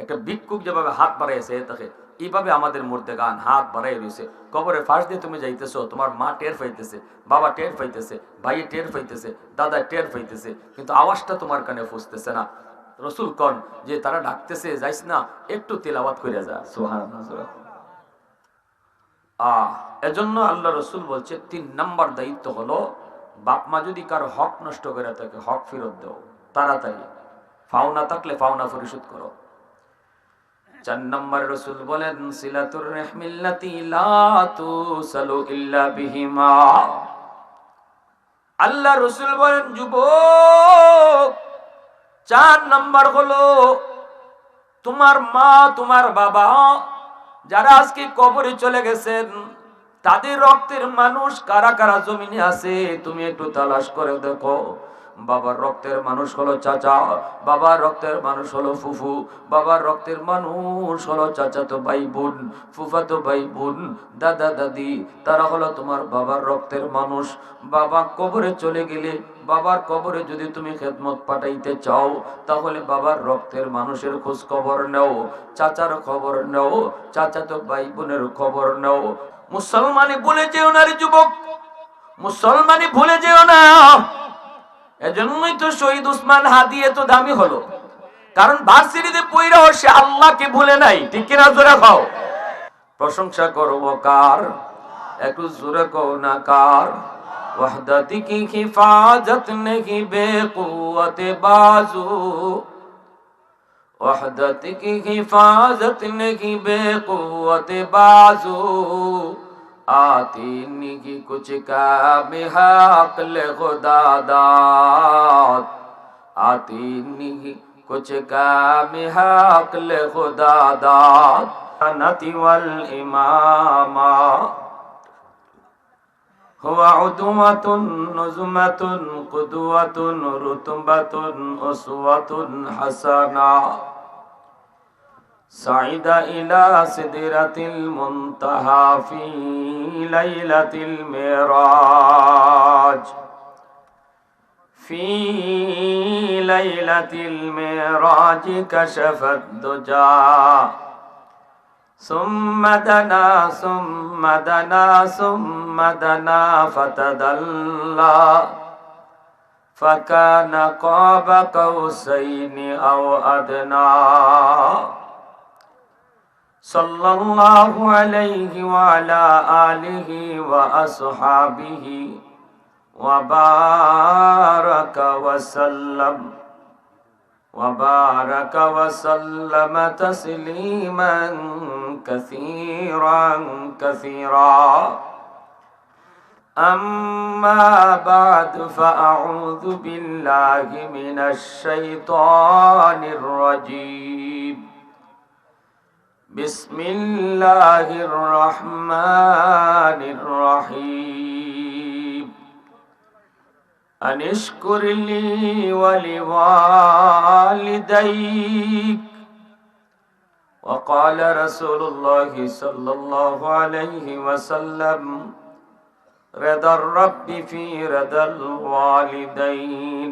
একটা ভিক্ষুক যেভাবে হাত বাড়াইছে তাকে এইভাবে আমাদের মুর্দেগান হাত বাড়াই রয়েছে। কবরের ফাঁস দিয়ে তুমি যাইতেছো, তোমার মা টের পাইতেছে, বাবা টের পাইতেছে, ভাই টের পাইতেছে, দাদা টের পাইতেছে, কিন্তু আওয়াজটা তোমার কানে ফুসতেছে না। রসুল কন যে তারা ডাকতেছে, যাইস না, একটু তেলাওয়াত করে যা। সুবহানাল্লাহ। এজন্য আল্লাহ রসুল বলছে ৩ নাম্বার দায়িত্ব হলো, বাপ মা যদি কারো হক নষ্ট করে থাকে হক ফেরত দাও তাড়াতাড়ি, পাওনা থাকলে পাওনা পরিশোধ করো। ৪ নম্বর রসুল বলেন সিলাতুর রাহমিল্লাতি লা তুসালু ইল্লা বিহিমা। আল্লাহ রসুল বলেন যুবক, ৪ নম্বর হলো তোমার মা তোমার বাবা যারা আজকে কবরে চলে গেছেন, তাদের রক্তের মানুষ কারা কারা জমিনে আছে তুমি একটু তালাশ করে দেখো। বাবার রক্তের মানুষ হলো চাচা, বাবার রক্তের মানুষ হলো ফুফু, বাবার রক্তের মানুষ হলো চাচাতো ভাই বোন, ফুফাতো ভাই বোন, দাদা দাদি, তারা হলো তোমার বাবার রক্তের মানুষ। বাবা কবরে চলে গেলে, বাবার কবরে যদি তুমি খেদমত পাঠাইতে চাও, তাহলে বাবার রক্তের মানুষের খোঁজ খবর নেও, চাচার খবর নেও, চাচাতো ভাই বোনের খবর নেও। মুসলমানি ভুলে যেও না রে যুবক, মুসলমানি ভুলে যেও না। এজন্যই তো শহীদ উসমান হাদি এত দামি হলো, কারণ ভার্সিটিতে পড়াও সে আল্লাহকে ভুলে নাই। ঠিক কিনা? জোরে খাও। প্রশংসা করব কার? একটু জোরে কও না কার? ওয়াহদাতি কি হিফাজত নেহি বেকুওয়াতে বাজু, ওয়াহদাতি কি হিফাজত নেহি বেকুওয়াতে বাজু, आती निगी कुछ काम है अक्ल खुदा दाद, आती निगी कुछ काम है अक्ल खुदा दाद, नती वल इमामा हुआ उदुवतुन नुज़मतुन कुदवतुन रुतबतुन उसवतुन हसना, साइदा इला सिदरतिल मुंतहा फी लैलतिल मेराज, फी लैलतिल मेराज कशफत दुजा, सुम्मा दना सुम्मा दना सुम्मा दना फतदल्ला, फकाना क़ाब क़ौसैनि औ अदना, सल्लल्लाहु अलैहि व अला आलिहि व अस्हाबिहि व बारक व सल्लम तस्लीमन कसीरन कसीरा। अम्मा बाद फ़अऊज़ु बिल्लाहि मिनश शैतानिर रजीम। बिस्मिल्लाहिर रहमानिर रहीम। अनिश्कुर ली व लिवालिदैक। वक़ाल रसूलुल्लाहि सल्लल्लाहु अलैहि वसल्लम रदर रब्बि फी रदल वालिदैन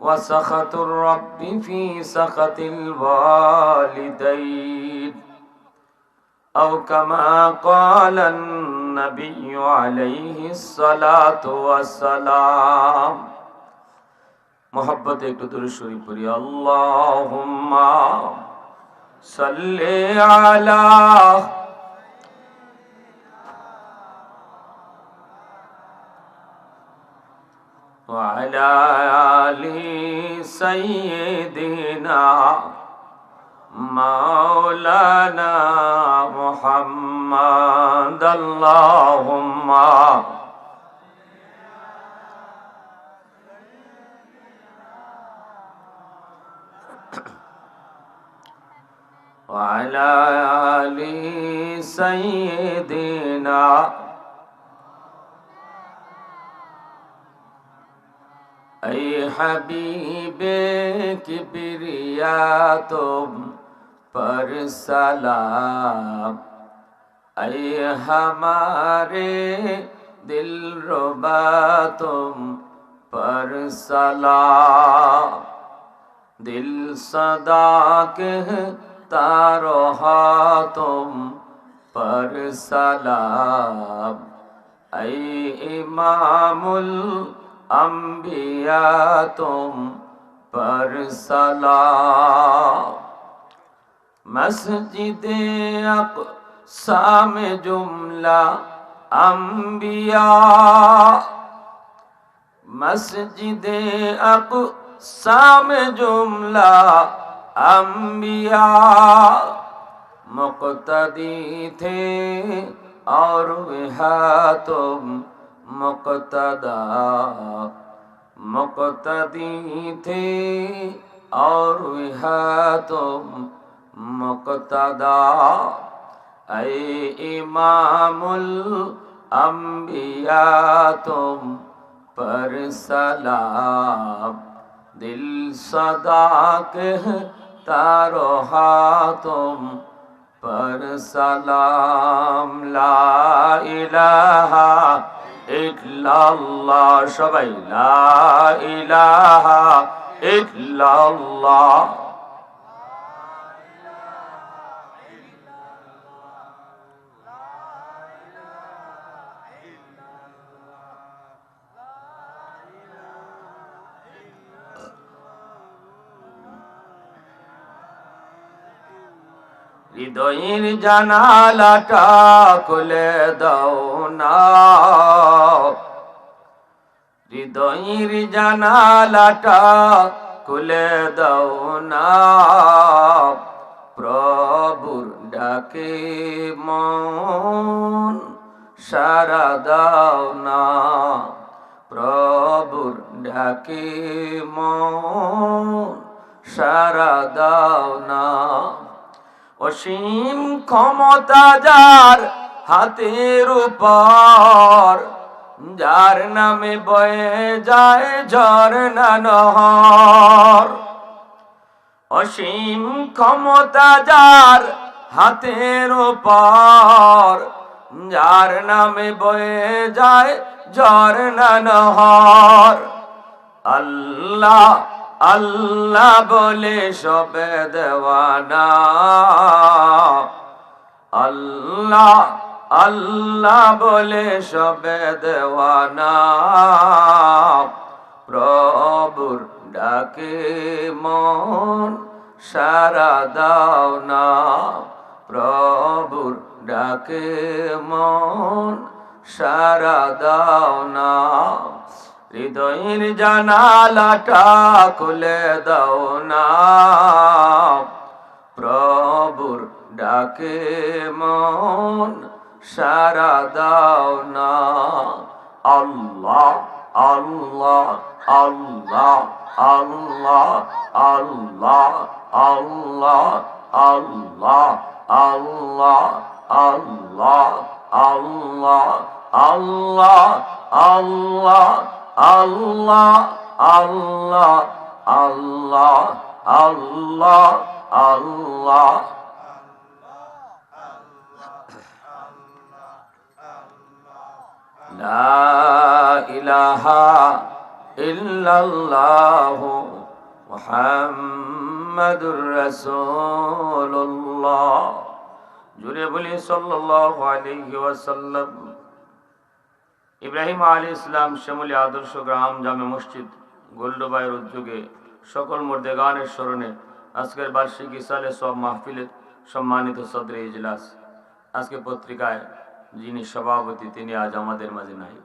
व सखतुर रब्बि फी सखतिल वालिदैन औ कमा क़ालन नबिय्यु अलैहिस्सलातु वस्सलाम। मोहब्बत एक दुरूद शरीफ पढ़ी। अल्लाहुम्मा सल्ली अला व अला आलि सय्यिदिना मौलाना मुहम्मद। अल्लाहुम्मा व अला आलि सय्यिदिना ऐ हबीबे किबरिया तुम पर सलाम, ऐ हमारे दिलरुबा तुम पर सलाम। दिल सदा कहता रहा तुम पर सलाम, ऐ इमामुल अंबिया तुम पर सलाम। मस्जिदे अक़सा में जुमला अंबिया, मस्जिदे अक़सा में जुमला अंबिया मुक़्तदी थे और वह तुम मुक़्तदा, मुक़्तदी थे और वह तुम मुक़्तदा। ऐ इमामुल अंबिया तुम पर सलाम, दिल सदा कहता रहा तुम पर सलाम। ला इलाहा इल्लल्लाह, सबाई ला इलाहा इल्लल्लाह। হৃদয়ের জানালাটা খুলে দাও না, হৃদয়ের জানালাটা খুলে দাও না, প্রভুর ডাকে মন সারা দাও না, প্রভুর ডাকে মন সারা দাও না। অসীম ক্ষমতা যার হাতের উপর, যার নামে বয়ে যায় ঝরনা নহর। অসীম ক্ষমতা যার হাতের উপর, যার নামে বয়ে যায় ঝরনা নহর। আল্লাহ আল্লাহ বলে সবে দেওয়ানা, আল্লাহ আল্লাহ বলে সবে দেওয়ানা, প্রভুর ডাকে মন সারা দাও না, প্রভুর ডাকে মন সারা দাও না। হৃদয়ের জানালাটা খুলে দাও না, প্রভুর ডাকে মন সারা দাও না। আল্লাহ আল্লাহ আল্লাহ আল্লাহ আল্লাহ আল্লাহ আল্লাহ আল্লাহ আল্লাহ আল্লাহ আল্লাহ আল্লাহ আল্লাহ আল্লাহ আল্লাহ আল্লাহ আল্লাহ। লা ইলাহা ইল্লাল্লাহু মুহাম্মাদুর রাসূলুল্লাহ। জুড়ে বলি সাল্লাল্লাহু আলাইহি ওয়াসাল্লাম। ইব্রাহিম আলাইহিস সালাম শ্যামলী আদর্শ গ্রাম জামে মসজিদ গোল্ডবাইয়ের উদ্যোগে সকল মুর্দেগানের স্মরণে আজকের বার্ষিক ইসালে সব মাহফিলের সম্মানিত সদরে ইজলাস। আজকে পত্রিকায় যিনি সভাপতি তিনি আজ আমাদের মাঝে নাই।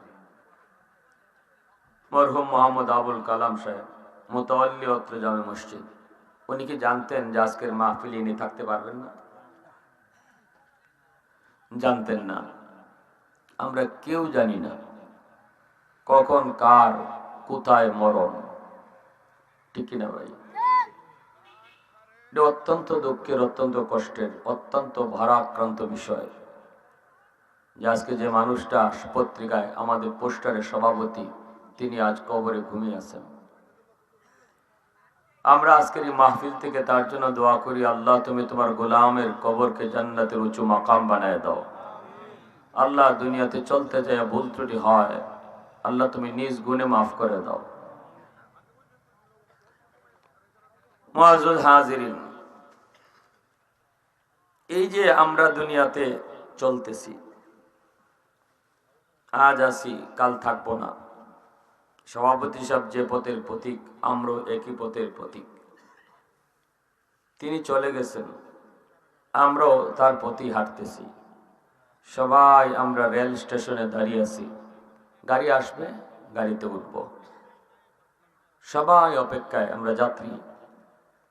মরহুম মোহাম্মদ আবুল কালাম সাহেব, মুতাওয়াল্লি অত্র জামে মসজিদ। উনি কি জানতেন যে আজকের মাহফিলে ইনি থাকতে পারবেন না? জানতেন না। আমরা কেউ জানি না কখন কার কোথায় মরণ, ঠিক কিনা ভাই? এটা অত্যন্ত দুঃখের, অত্যন্ত কষ্টের, অত্যন্ত ভারাক্রান্ত বিষয় যে আজকে যে মানুষটা পত্রিকায় আমাদের পোস্টারের সভাপতি তিনি আজ কবরে ঘুমিয়ে আছেন। আমরা আজকের এই মাহফিল থেকে তার জন্য দোয়া করি, আল্লাহ তুমি তোমার গোলামের কবরকে জান্নাতের উঁচু মাকাম বানায় দাও। আল্লাহ দুনিয়াতে চলতে যায় ভুল ত্রুটি হয়, আল্লাহ তুমি নিজ গুণে মাফ করে দাও। মুআজ্জাজ হাজিরিন, এই যে আমরা দুনিয়াতে চলতেছি, আজ আছি কাল থাকবো না। সভাপতি সাহেব যে পথের প্রতীক, আমরাও একই পথের প্রতীক। তিনি চলে গেছেন, আমরাও তার প্রতি হাঁটতেছি। সবাই আমরা রেল স্টেশনে দাঁড়িয়ে আছি, গাড়ি আসবে, গাড়িতে উঠবো। সবাই অপেক্ষায়, আমরা যাত্রী।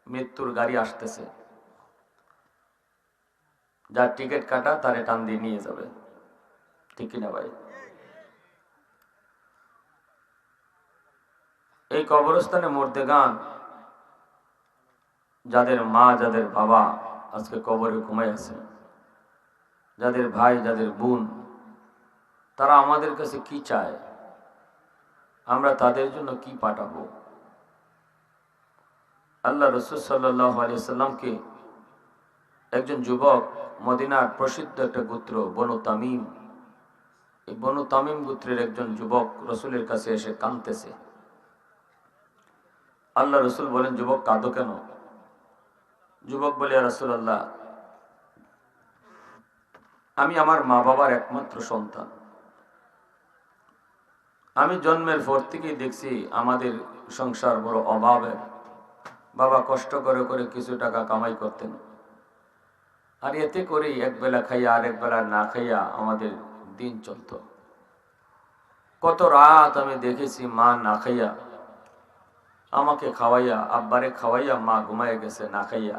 মৃত্যুর গাড়ি আসতেছে, যার টিকিট কাটা তারে টান দিয়ে নিয়ে যাবে, ঠিক কিনা ভাই? এই কবরস্থানে মুর্দেগান, যাদের মা যাদের বাবা আজকে কবরে ঘুমাই আছে, যাদের ভাই যাদের বোন, তারা আমাদের কাছে কি চায়, আমরা তাদের জন্য কি পাঠাবো? আল্লাহ রাসূল সাল্লাল্লাহু আলাইহি ওয়াসাল্লামকে একজন যুবক, মদিনার প্রসিদ্ধ একটা গোত্র বনু তামিম, এই বনু তামিম গোত্রের একজন যুবক রাসূলের কাছে এসে কাঁদতেছে। আল্লাহ রাসূল বলেন, যুবক কাঁদো কেন? যুবক বলে, ইয়া রাসূলুল্লাহ, আমি আমার মা বাবার একমাত্র সন্তান। আমি জন্মের পর থেকেই দেখছি আমাদের সংসার বড় অভাবের। বাবা কষ্ট করে করে কিছু টাকা কামাই করতেন, আর এতে করেই এক বেলা খাইয়া আর এক বেলা না খাইয়া আমাদের দিন চলত। কত রাত আমি দেখেছি মা না খাইয়া, আমাকে খাওয়াইয়া, আব্বারে খাওয়াইয়া মা ঘুমাইয়া গেছে না খাইয়া।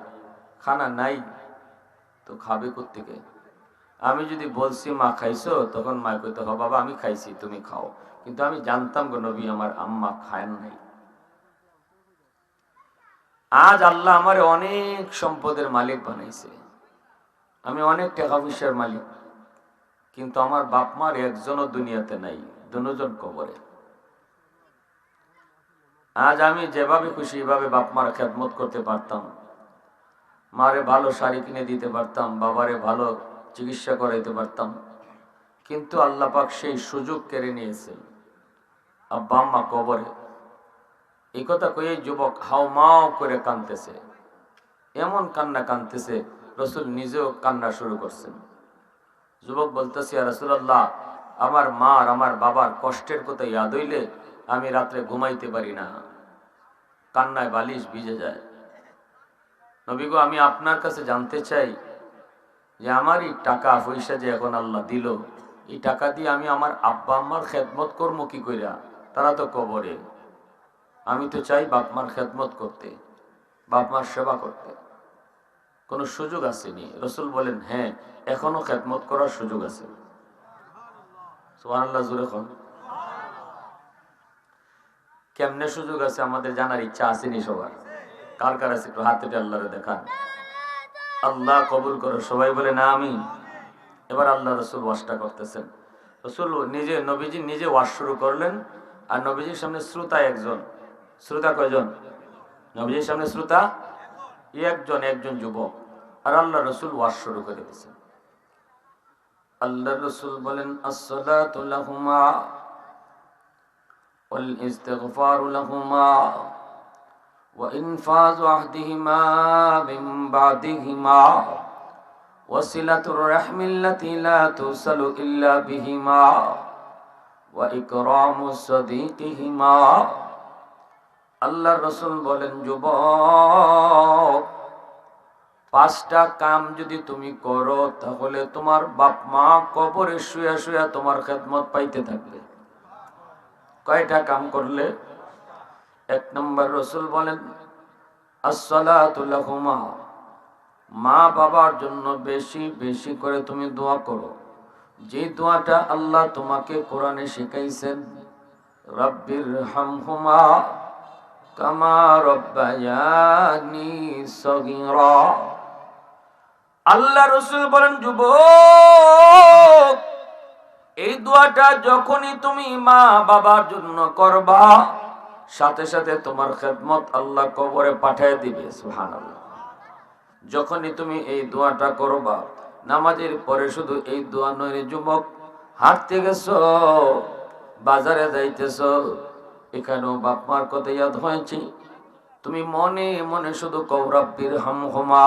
খানা নাই তো খাবে কোত্থেকে? আমি যদি বলছি মা খাইছো, তখন মা কইতে, হ বাবা আমি খাইছি, তুমি খাও। কিন্তু আমি জানতাম গো নবী আমার আম্মা খায় নাই। আজ আল্লাহ আমার অনেক সম্পদের মালিক বানাইছে, আমি অনেক টাকা পয়সার মালিক, কিন্তু আমার বাপ মার একজনও দুনিয়াতে নাই, দুজন কবরে। আজ আমি যেভাবে খুশি এভাবে বাপ মার খেদমত করতে পারতাম, মারে ভালো শাড়ি কিনে দিতে পারতাম, বাবারে ভালো চিকিৎসা করাইতে পারতাম, কিন্তু আল্লাহ পাক সেই সুযোগ কেড়ে নিয়েছেন। আব্বা আম্মা কবরে। এই কথা কয়ে যুবক হাউমাউ করে কাঁদতেছে, এমন কান্না কাঁদতেছে রাসূল নিজেও কান্না শুরু করছেন। যুবক বলতেছে, ইয়া রাসূলুল্লাহ, আমার মা আর আমার বাবার কষ্টের কথা ইয়াদ হইলে আমি রাত্রে ঘুমাইতে পারি না, কান্নায় বালিশ ভিজে যায়। নবী গো, আমি আপনার কাছে জানতে চাই যে আমার এই টাকা পয়সা যে এখন আল্লাহ দিল, এই টাকা দিয়ে আমি আমার আব্বা আম্মার খেদমত করবো কি কইরা? তারা তো কবরে। আমি তো চাই বাপ মার খেদমত করতে, বাপ মার সেবা করতে। কোন সুযোগ আসেনি? রাসূল বলেন, হ্যাঁ, এখনো খেদমত করার সুযোগ আছে। সুবহানাল্লাহ, জোরে কোন। কেমনে সুযোগ আছে আমাদের জানার ইচ্ছা আসেনি সবার? কার কার আছে একটু হাতে আল্লাহরে দেখান। আল্লাহ কবুল করো, সবাই বলে না আমিন। এবার আল্লাহ রাসূল ওয়াজটা করতেছেন। রাসূল নিজে, নবীজি নিজে ওয়াজ শুরু করলেন, আর নবীজির সামনে শ্রোতা একজন। শ্রোতা কয়জন? নবীজির সামনে শ্রোতা একজন, একজন যুবক। আর আল্লাহ রাসূল ওয়াজ শুরু করে দিয়েছেন। আল্লাহ রাসূল বলেন, আসসালাতু লাহুমা ওয়াল ইস্তিগফারু লাহুমা ওয়া ইনফাযু আহদিহিমা মিন বাদিহিমা ওয়াসিলাতুর রাহমিল্লাতি লা তুসালু ইল্লা বিহিমা ওয়া ইকরামুস সাদিকিহিমা। আল্লাহর রাসূল বলেন, যুবক, পাঁচটা কাম যদি তুমি করো তাহলে তোমার বাপ মা কবরে শুয়া শুয়া তোমার খেদমত পাইতে থাকবে। কয়টা কাম করলে? এক নম্বর, রাসূল বলেন, আসসালাতু লাহুমা, মা বাবার জন্য বেশি বেশি করে তুমি দোয়া করো। যে দোয়াটা আল্লাহ তোমাকে কোরআনে শিখাইছেন, রাব্বির হামহুমা কামা রাব্বায়ানি সগীরা। আল্লাহ রাসূল বলেন, যুবক, এই দোয়াটা যখনই তুমি মা বাবার জন্য করবা, সাথে সাথে তোমার খেদমত আল্লাহ কবরে পাঠিয়ে দিবে। সুবহানাল্লাহ। যখনই তুমি এই দোয়াটা করবা, নামাজের পরে শুধু এই দোয়া নয় যুবক, হাঁটতে গেছো, বাজারে যাইতেছো, এখানেও বাপ মার কথা ইয়াদ হয়েছে, তুমি মনে মনে শুধু কও রব্বির হামহুমা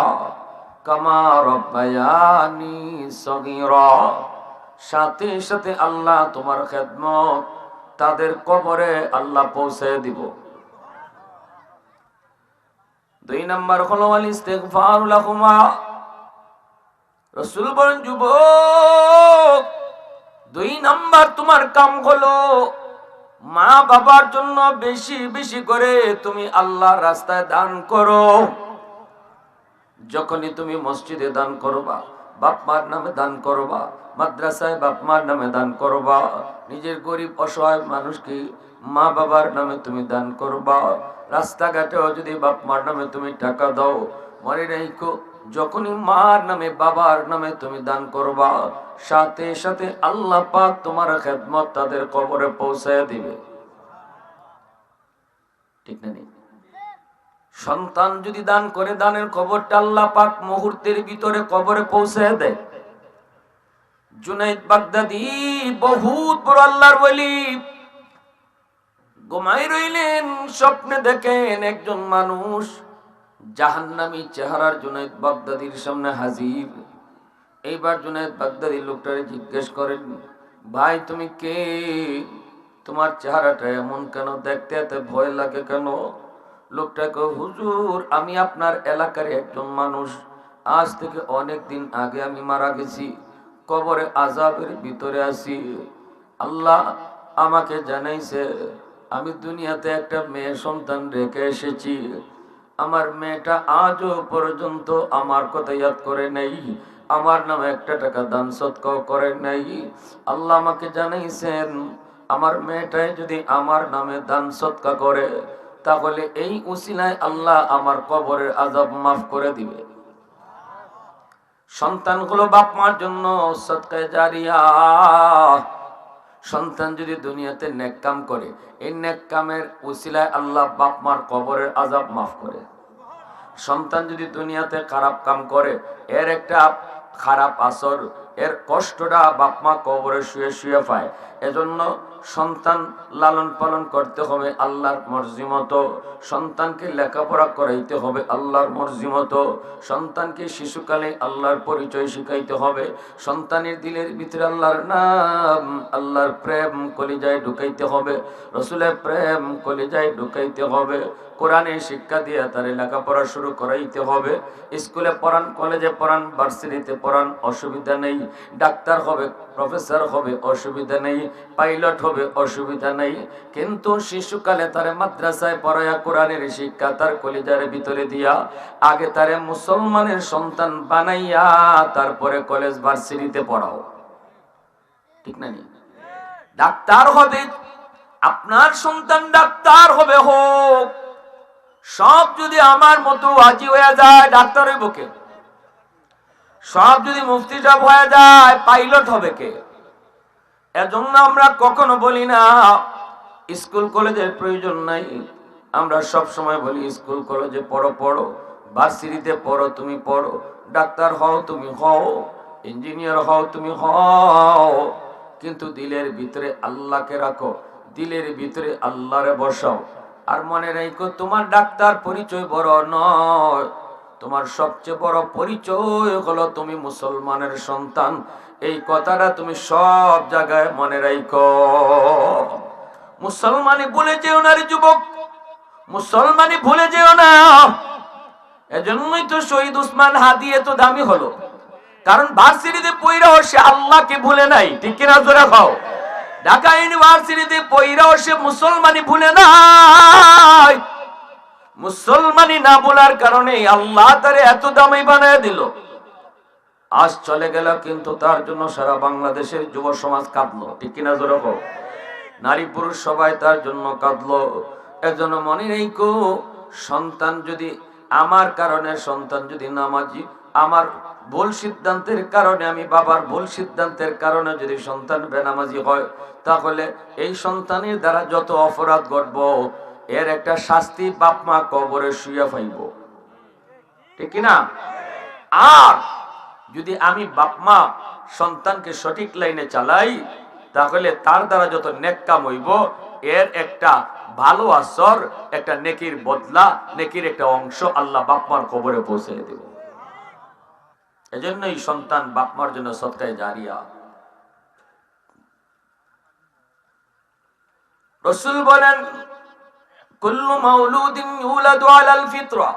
কামা রব্বায়ানি সগীরা। সাথে সাথে আল্লাহ তোমার খেদমত তাদের কবরে আল্লাহ পৌঁছে দিব। 2 নাম্বার হলো আল ইস্তিগফার লাহুমা। রাসূল বলেন যুবক 2 নাম্বার তোমার কাম হলো মা বাবার জন্য বেশি বেশি করে তুমি আল্লাহর রাস্তায় দান করো। যখনই তুমি মসজিদে দান করবা, বাপ মার নামে দান করবা, মাদ্রাসায় বাপ মার নামে দান করবা, নিজের গরিব অসহায় মানুষকে মা বাবার নামে তুমি দান করবা, রাস্তাঘাটেও যদি বাপ মার নামে তুমি টাকা দাও, মনে রাখো যখনই মার নামে বাবার নামে তুমি দান করবা, সাথে সাথে আল্লাহ পাক তোমার খেদমত তাদের কবরে পৌঁছায় দিবে। ঠিক না? সন্তান যদি দান করে, দানের খবরটা আল্লাহ পাক মুহূর্তের ভিতরে কবরে পৌঁছায় দেয়। জুনাইদ বাগদাদি বহুত বড় আল্লাহর ওলি, ঘুমাই রইলেন, স্বপ্নে দেখেন একজন মানুষ জাহান্নামী চেহারার জুনাইদ বাগদাদির সামনে হাজির। এইবার জুনাইদ বাগদাদি লোকটারে জিজ্ঞেস করেন, ভাই তুমি কে? তোমার চেহারাটা এমন কেন? দেখতে এত ভয় লাগে কেন? লোকটাকে, হুজুর আমি আপনার এলাকার একজন মানুষ, আজ থেকে অনেক দিন আগে আমি মারা গেছি, কবরে আযাবের ভিতরে আছি। আল্লাহ আমাকে জানাইছে আমি দুনিয়াতে একটা মেয়ে সন্তান রেখে এসেছি, আমার মেয়েটা আজও পর্যন্ত আমার কথা ইয়াদ করে নাই, আমার নামে একটা টাকা দান সদকাও করে নাই। আল্লাহ আমাকে জানাইছেন আমার মেয়েটাই যদি আমার নামে দান সদকা করে তাহলে এই উসিলায় আল্লাহ আমার কবরের আযাব মাফ করে দিবে। সন্তানগুলো বাপ মার জন্য সদকায়ে জারিয়া। সন্তান যদি দুনিয়াতে নেক কাম করে, এই নেক কামের উসিলায় আল্লাহ বাপ মার কবরের আযাব মাফ করে। সন্তান যদি দুনিয়াতে খারাপ কাম করে, এর একটা খারাপ আসর, এর কষ্টটা বাপ মা কবরে শুয়ে শুয়ে পায়। এজন্য সন্তান লালন পালন করতে হবে আল্লাহর মর্জি মতো, সন্তানকে লেখাপড়া করাইতে হবে আল্লাহর মর্জি মতো, সন্তানকে শিশুকালে আল্লাহর পরিচয় শিখাইতে হবে, সন্তানের দিলের ভিতরে আল্লাহর নাম, আল্লাহর প্রেম কলিজায় ঢুকাইতে হবে, রসুলের প্রেম কলিজায় ঢুকাইতে হবে, কোরআনে শিক্ষা দিয়ে তার লেখাপড়া শুরু করাইতে হবে। স্কুলে পড়ান, কলেজে পড়ান, ভার্সিটিতে পড়ান, অসুবিধা নেই। ডাক্তার হবে, প্রফেসর হবে, অসুবিধা নেই। পাইলট হবে, অসুবিধা নেই। কিন্তু শিশুকালে তারে মাদ্রাসায় পড়ায়া কোরআনের শিক্ষা তার কলিজার ভিতরে দিয়া আগে তারে মুসলমানের সন্তান বানাইয়া তারপরে কলেজ ভার্সিটিতে পড়াও। ঠিক না? ডাক্তার হবে, আপনার সন্তান ডাক্তার হবে, হোক। সব যদি আমার মতো আজি হয়ে যায় ডাক্তারের বুকে, সব যদি মুফতি সাহেব হয়ে যায় পাইলট হবে কে? এজন্য আমরা কখনো বলি না স্কুল কলেজের প্রয়োজন নাই, আমরা সব সময় বলি স্কুল কলেজে পড়ো, পড়ো, ভার্সিটিতে পড়ো, তুমি পড়ো, ডাক্তার হও তুমি হও, ইঞ্জিনিয়ার হও তুমি হও, কিন্তু দিলের ভিতরে আল্লাহকে রাখো, দিলের ভিতরে আল্লাহরে বসাও। আর মনে রাখো তোমার ডাক্তার পরিচয় বড় নয়, তোমার সবচেয়ে বড় পরিচয় হলো তুমি মুসলমানের সন্তান। এই কথাটা তুমি সব জায়গায় মনে রাখো। মুসলমানি ভুলে যেও না রে যুবক, মুসলমানি ভুলে যেও না। এজন্যই তো শহীদ উসমান হাদি এত দামি হলো, কারণ ভার্সিটিতে পড়াও সে আল্লাহকে ভুলে নাই। ঠিক কিনা জোরে খাও? ঢাকা ইউনিভার্সিটিতে পড়াও সে মুসলমানি ভুলে নাই। মুসলমানি না বলার কারণে আল্লাহ তারে এত দামি বানায় দিল। আজ চলে গেল, কিন্তু তার জন্য সারা বাংলাদেশের যুব সমাজ কাঁদলো। ঠিক কিনা জোরে খাও? নারী পুরুষ সবাই তার জন্য কাঁদলো। এজন্য মনে রেখো, সন্তান যদি আমার কারণে, সন্তান যদি নামাজি, আমার ভুল সিদ্ধান্তের কারণে, আমি বাবার ভুল সিদ্ধান্তের কারণে যদি সন্তান বেনামাজি হয়, তাহলে এই সন্তানের দ্বারা যত অপরাধ ঘটবো এর একটা শাস্তি বাপ মা কবরে শুয়ে পাইব। ঠিক কিনা? আর যদি আমি বাপ মা সন্তানকে সঠিক লাইনে চালাই, তাহলে তার দ্বারা যত নেক কাম হইব এর একটা ভালো আসর, একটা নেকির বদলা, নেকির একটা অংশ আল্লাহ বাপমার কবরে পৌঁছে দেব। এজন্যই সন্তান বাপমার জন্য সদকায়ে জারিয়া। রাসূল বলেন, কুল্লু মাউলুদিন ইউলাদু আলাল ফিতরা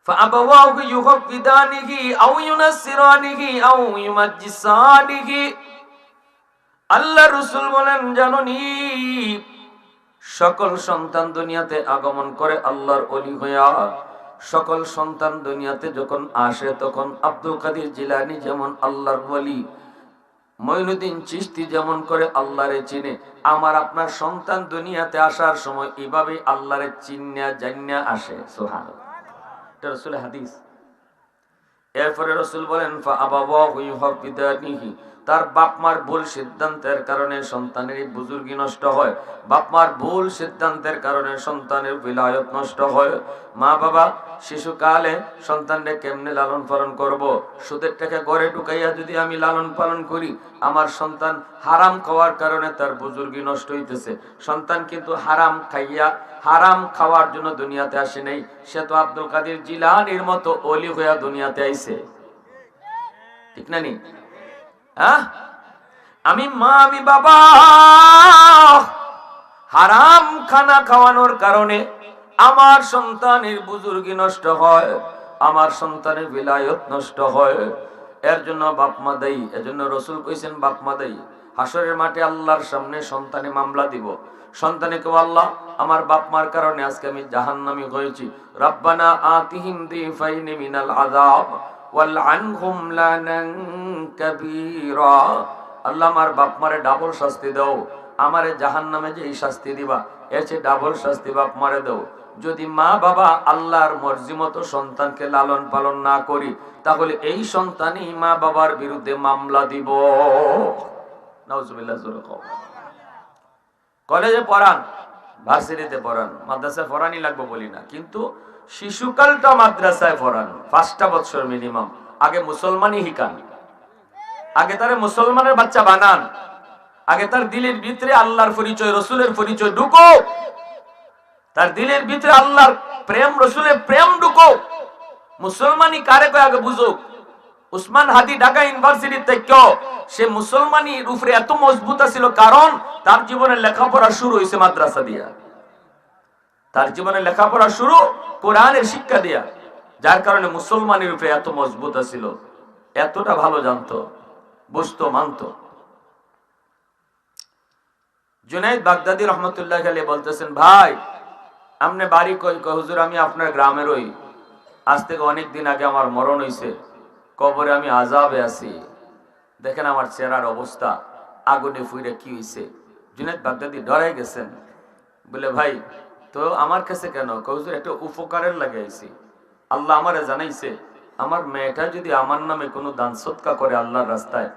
ফাআবাওয়াহু ইউহাফিদানিহি আও ইউনাসসিরানিহি আও ইউমাজ্জিসানিহি। আল্লাহ রাসূল বলেন, জানোনি সকল সন্তান দুনিয়াতে আগমন করে আল্লাহর ওলি হইয়া। সকল সন্তান দুনিয়াতে যখন আসে তখন আব্দুল কাদের জিলানী যেমন আল্লাহর ওলি, মঈনুদ্দিন চিশতি যেমন করে আল্লাহরে চিনে, আমার আপনার সন্তান দুনিয়াতে আসার সময় এইভাবে আল্লাহরে চিন্না জান্না আসে। সুবহানাল্লাহ, এটা রাসূলের হাদিস। এরপরে রাসূল বলেন, ফাআবাওয়াহু ইউহাফিদানিহি, তার বাপমার ভুল সিদ্ধান্তের কারণে সন্তানের বুজুর্গি নষ্ট হয়। বাপমার ভুল সিদ্ধান্তের কারণে সন্তানের বিলায়ত নষ্ট হয়। মা বাবা শিশুকালে সন্তানকে কেমনে লালন পালন করব? সুদের টাকা ঘরে ঢুকাইয়া যদি আমি লালন পালন করি, আমার সন্তান হারাম খাওয়ার কারণে তার বুজুর্গি নষ্ট হইতেছে। সন্তান কিন্তু হারাম খাইয়া, হারাম খাওয়ার জন্য দুনিয়াতে আসে নাই। সে তো আব্দুল কাদের জিলানীর মতো ওলি হইয়া দুনিয়াতে আইছে, ঠিক না নি? আমি মা, আমি বাবা হারাম খানা খাওয়ানোর কারণে আমার সন্তানের বুজুর্গি নষ্ট হয়, আমার সন্তানের বিলায়ত নষ্ট হয়। এর জন্য বাপ মা দায়ী। এজন্য রাসূল কইছেন বাপ মা দায়ী। হাসরের মাঠে আল্লাহর সামনে সন্তানে মামলা দিব। সন্তানে কেউ, আল্লাহ আমার বাপ মার কারণে আজকে আমি জাহান্নামী হয়েছি, রব্বানা আতিহিম দিফাইনি মিনাল আযাব ওয়াল আনহুম লানান কাবীরা। আল্লাহ আমার বাপ মারে ডাবল শাস্তি দাও, আমারে জাহান্নামে যে শাস্তি দিবা এর চেয়ে ডাবল শাস্তি বাপ মারে দাও। যদি মা বাবা আল্লাহর মর্জি মতো সন্তানকে লালন পালন না করি, তাহলে এই সন্তানই মা বাবার বিরুদ্ধে মামলা দিব। নাউজুবিল্লাহ। কলেজে পড়ান, ভার্সিটিতে পড়ান, মাদ্রাসায় পড়ানি লাগবে বলি না, কিন্তু শিশুকালটা মাদ্রাসায় পড়ান 5টা বছর মিনিমাম। আগে মুসলমানই হিকান, আগে তারে মুসলমানের বাচ্চা বানান, আগে তার দিলের ভিতরে আল্লাহর পরিচয়, রসুলের পরিচয় ঢুকো, তার দিলের ভিতরে আল্লাহর প্রেম, রসুলের প্রেম ঢুকো। মুসলমানি কারে কয় আগে বুঝুক। উসমান হাদি ঢাকা ইউনিভার্সিটি থেকে সে মুসলমানির উপরে এত মজবুত ছিল, কারণ তার জীবনের লেখাপড়া শুরু হয়েছে মাদ্রাসা দিয়া। তার জীবনের লেখাপড়া শুরু কোরআনের শিক্ষা দিয়া, যার কারণে মুসলমানের উপরে এত মজবুত ছিল, এতটা ভালো জানতো, বুঝতো, মানতো। জুনাইদ বাগদাদি রহমতুল্লাহ আলাইহি বলতেছেন, ভাই আপনি বাড়ি কই? হুজুর আমি আপনার গ্রামের ওই, আজ থেকে অনেক দিন আগে আমার মরণ হইছে, কবরে আমি আযাবে আছি, দেখেন আমার চেহারার অবস্থা, আগুনে ফুইরে কি হইছে। জুনাইদ বাগদাদি ডরাই গেছেন, বলে ভাই তো আমার কাছে কেন? হুজুর একটা উপকারের লাগে আইছি, আল্লাহ আমারে জানাইছে আমার মেয়েটা যদি আমার নামে কোনো দান সদকা করে আল্লাহর রাস্তায়,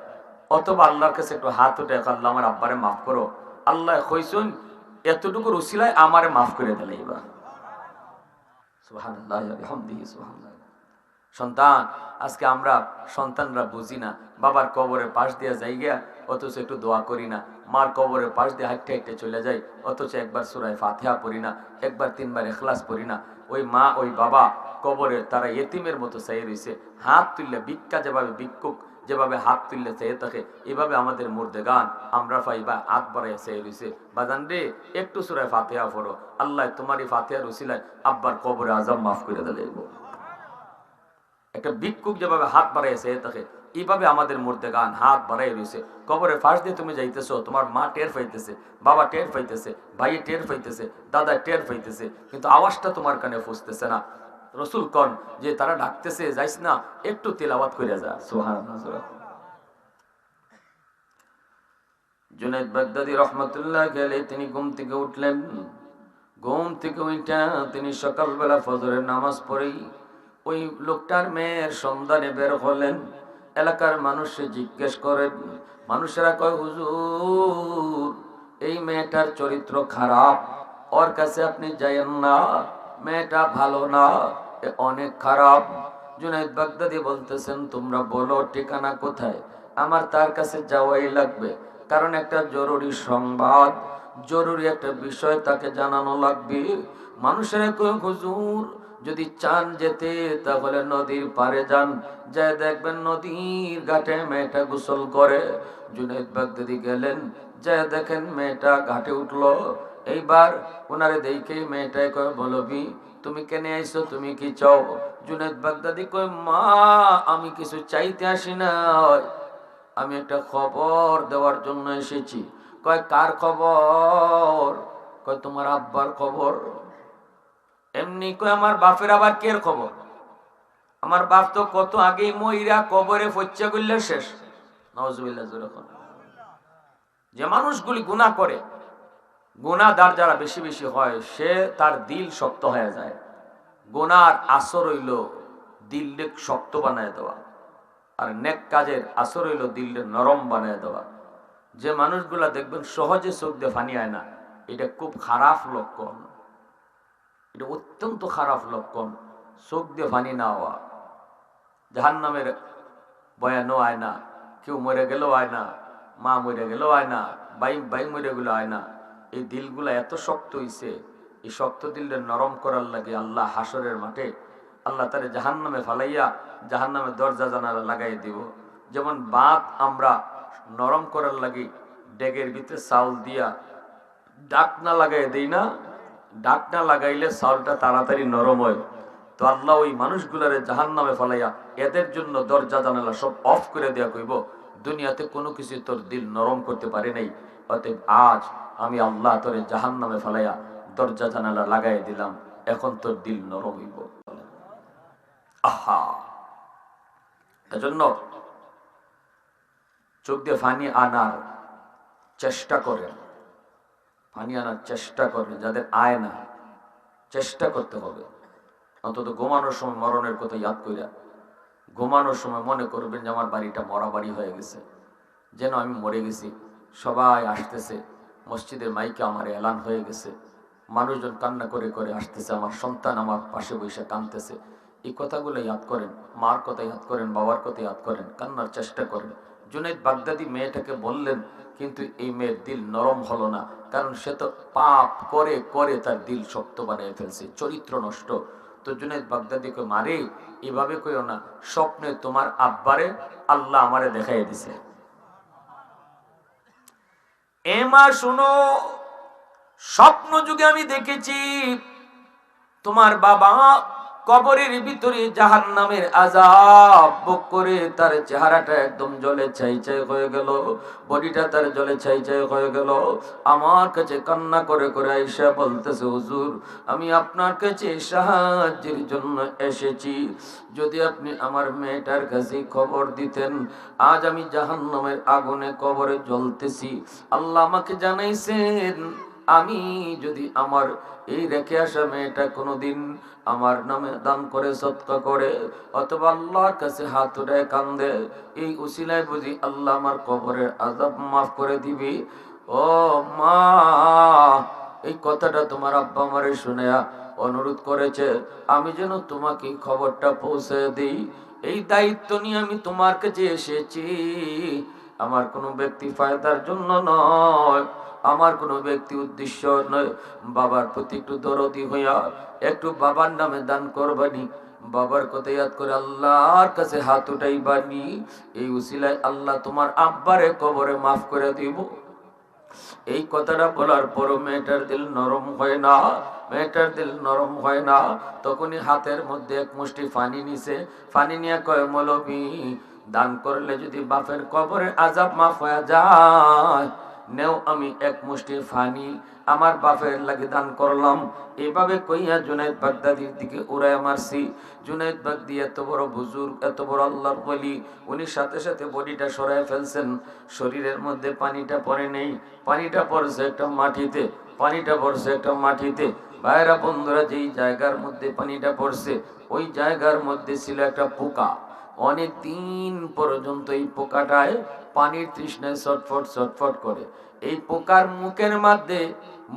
অথবা আল্লাহর কাছে একটু হাত উঠে, আল্লাহ আমার আব্বারে মাফ করো, আল্লাহ কইছেন এতটুকুর উসিলায় আমারে মাফ করে দিলেইবা। সুবহানাল্লাহ বিহামদিহি সুবহানাল্লাহ। সন্তান, আজকে আমরা সন্তানরা বুঝি না, বাবার কবরের পাশ দিয়ে যাই গিয়া অথচ একটু দোয়া করি না, মার কবরের পাশ দিয়ে হাঁটতে হাঁটতে চলে যাই অথচ একবার সূরা ফাতিহা পড়ি না, একবার 3 বার ইখলাস পড়ি না। ওই মা ওই বাবা কবরে তারা ইতিমের মতো চাই রইছে, হাত তুললে ভিক্ষা যেভাবে ভিক্ষুক যেভাবে হাত তুললে চেয়ে থাকে, এভাবে আমাদের মুর্দেগান আমরা পাইবা হাত বাড়াইয়া চেয়ে রইছে। বাজান রে, একটু সূরা ফাতিহা পড়ো, আল্লাহ তোমারই ফাতিহার উসিলায় আব্বার কবরে আযাব মাফ করে দিলে। একটা ভিক্ষুক যেভাবে হাত বাড়াইয়া চেয়ে থাকে, এইভাবে আমাদের মুর্দেগান হাত বাড়াই রয়েছে। কবরের পাশ দিয়ে তুমি যাইতেছো, তোমার মা টের পাইতেছে, বাবা টের পাইতেছে, ভাই টের পাইতেছে, দাদা টের পাইতেছে, কিন্তু আওয়াজটা তোমার কানে পৌঁছতেছে না। রসুল কোন যে তারা ডাকতেছে, যাইস না, একটু তিলাওয়াত করে যা। সুবহানাল্লাহ। জুনাইদ বাগদাদি রাহমাতুল্লাহ আলাইহি তিনি ঘুম থেকে উঠলেন। ঘুম থেকে উঠা তিনি সকালবেলা ফজরের নামাজ পড়েই ওই লোকটার মেয়ের সন্ধানে বের হলেন। এলাকার মানুষে জিজ্ঞেস করেন, মানুষেরা কয় হুজুর এই মেয়েটার চরিত্র খারাপ, ওর কাছে আপনি যাইয়েন না, মেয়েটা ভালো না, অনেক খারাপ। জুনাইদ বাগদাদি বলতেছেন, তোমরা বলো ঠিকানা কোথায়, আমার তার কাছে যাওয়াই লাগবে, কারণ একটা জরুরি সংবাদ। জরুরি একটা বিষয় তাকে জানানো লাগবে। মানুষের কয় হুজুর যদি চান যেতে তাহলে নদীর পাড়ে যান, যায় দেখবেন নদীর ঘাটে মেয়েটা গোসল করে। জুনাইদ বাগদাদি গেলেন, যায় দেখেন মেয়েটা ঘাটে উঠলো। এইবার ওনারে দেখে মেয়েটাই কয়, বলবি তুমি কেন আইছো, তুমি কি চাও? জুনাইদ বাগদাদি কয়, মা আমি কিছু চাইতে আসি না, আমি একটা খবর দেওয়ার জন্য এসেছি। কয় কার খবর? কয় তোমার আব্বার খবর। এমনি কয় আমার বাপের আবার কের খবর? আমার বাপ তো কত আগেই মইরা কবরে ফচ্চা করলে শেষ। নাউজুবিল্লাহ। যে মানুষগুলি গুনাহ করে, গুনাহদার যারা বেশি বেশি হয়, সে তার দিল শক্ত হয়ে যায়। গুনার আসর হইল দিলকে শক্ত বানায় দেওয়া, আর নেক কাজের আসর হইল দিলকে নরম বানায় দেওয়া। যে মানুষগুলা দেখবেন সহজে চোখ দিয়ে পানি আয় না, এটা খুব খারাপ লক্ষণ, এটা অত্যন্ত খারাপ লক্ষণ। চোখ দিয়ে পানি না হওয়া, জাহান্নামের বয়ানও আয় না, কেউ মরে গেলেও আয় না, মা মরে গেলেও আয় না, ভাই মরে গেলেও আয় না। এই দিলগুলা এত শক্ত হইছে, এই শক্ত দিলটা নরম করার লাগে আল্লাহ হাসরের মাঠে আল্লাহ তারে জাহান্নামে ফালাইয়া জাহান্নামের দরজা জানালা লাগাই দিব। যেমন বাত আমরা নরম করার লাগে ডেগের ভিতরে চাউল দিয়া ডাকনা লাগাই দেই না, ডাকনা লাগাইলে চাউলটা তাড়াতাড়ি নরম হয়। তো আল্লাহ ওই মানুষগুলারে জাহান্নামে ফালাইয়া এদের জন্য দরজা জানালা সব অফ করে দেয়া কইব, দুনিয়াতে কোনো কিছু তোর দিল নরম করতে পারে নাই, অতএব আজ আমি আল্লাহ তোরে জাহান্নামে ফালাইয়া দরজা জানালা লাগাই দিলাম, এখন তোর দিল নরম হইব। আহা, এজন্য চোখ দিয়ে পানি আনার চেষ্টা করেন, পানি আনার চেষ্টা করেন। যাদের আয় না, চেষ্টা করতে হবে অন্তত ঘুমানোর সময় মরণের কথা ইয়াদ কইরা ঘুমানোর সময় মনে করবেন যে আমার বাড়িটা মরা বাড়ি হয়ে গেছে, যেন আমি মরে গেছি। সবাই আসতেছে, মসজিদের মাইকে আমার এলান হয়ে গেছে, মানুষজন কান্না করে করে আসতেছে, আমার সন্তান আমার পাশে বসে কাঁদতেছে। এই কথাগুলো ইয়াদ করেন, মার কথা ইয়াদ করেন, বাবার কথা ইয়াদ করেন, কান্নার চেষ্টা করেন। জুনাইদ বাগদাদি মেয়েটাকে বললেন, কিন্তু এই মেয়ের দিল নরম হলো না, কারণ সে তো পাপ করে করে তার দিল শক্ত বানিয়ে ফেলছে, চরিত্র নষ্ট। তো জুনাইদ বাগদাদিকে, মারে এভাবে কইও না, স্বপ্নে তোমার আব্বারে আল্লাহ আমারে দেখাই দিছে। এ মা শুনো, স্বপ্ন যুগে আমি দেখেছি তোমার বাবা কবরের ভিতরে জাহান্নামের আযাব ভোগ করে তার চেহারাটা একদম জ্বলে ছাই ছাই হয়ে গেল, বডিটা তার জ্বলে ছাই ছাই হয়ে গেল। আমার কাছে কান্না করে করে আয়েশা বলতেছে, হুজুর আমি আপনার কাছে সাহায্যের জন্য এসেছি, যদি আপনি আমার মেয়েটার কাছে খবর দিতেন, আজ আমি জাহান্নামের আগুনে কবরে জ্বলতেছি। আল্লাহ আমাকে জানাইছেন, আমি যদি আমার এই রেখে আসা মেয়েটা কোনোদিন আমার নামে দান করে সদকা করে, অথবা আল্লাহর কাছে হাত উঠায় কান্দে, এই উসিলায় বুঝি আল্লাহ আমার কবরের আযাব মাফ করে দিবি। ও মা, এই কথাটা তোমার আব্বা আমারে শুনে অনুরোধ করেছে, আমি যেন তোমাকে খবরটা পৌঁছে দিই। এই দায়িত্ব নিয়ে আমি তোমার কাছে এসেছি। আমার কোনো ব্যক্তি ফায়দার জন্য নয়, আমার কোনো ব্যক্তি উদ্দেশ্য নয়। বাবার প্রতি একটু দরদি হইয়া একটু বাবার নামে দান করবানি, বাবার কথা ইয়াদ করে আল্লাহর কাছে হাত উঠাইবানি। এই উসিলায় আল্লাহ তোমার আব্বারে কবরে মাফ করে দিব। এই কথাটা বলার পর মেয়েটার দিল নরম হয় না, মেয়েটার দিল নরম হয় না। তখনই হাতের মধ্যে এক মুষ্টি পানি নিছে, পানি নিয়ে কয়, মৌলভী দান করলে যদি বাপের কবরে আযাব মাফ হয়ে যায়, নেও আমি এক মুষ্টি পানি আমার বাপের লাগে দান করলাম। এভাবে কইয়া জুনাইদ বাগদাদির দিকে উড়ায় মারছি। জুনাইদ বাগদি এত বড় বুজুর্গ, এত বড় আল্লাহর ওলি, উনি সাথে সাথে বডিটা সরায় ফেলছেন, শরীরের মধ্যে পানিটা পড়ে নেই, পানিটা পড়ছে একটা মাটিতে, পানিটা পড়ছে একটা মাটিতে। ভাইরা বন্ধুরা, যেই জায়গার মধ্যে পানিটা পড়ছে ওই জায়গার মধ্যে ছিল একটা পোকা। অনেক দিন পর্যন্ত এই পোকাটায় পানির তৃষ্ণায় ছটফট ছটফট করে। এই পোকার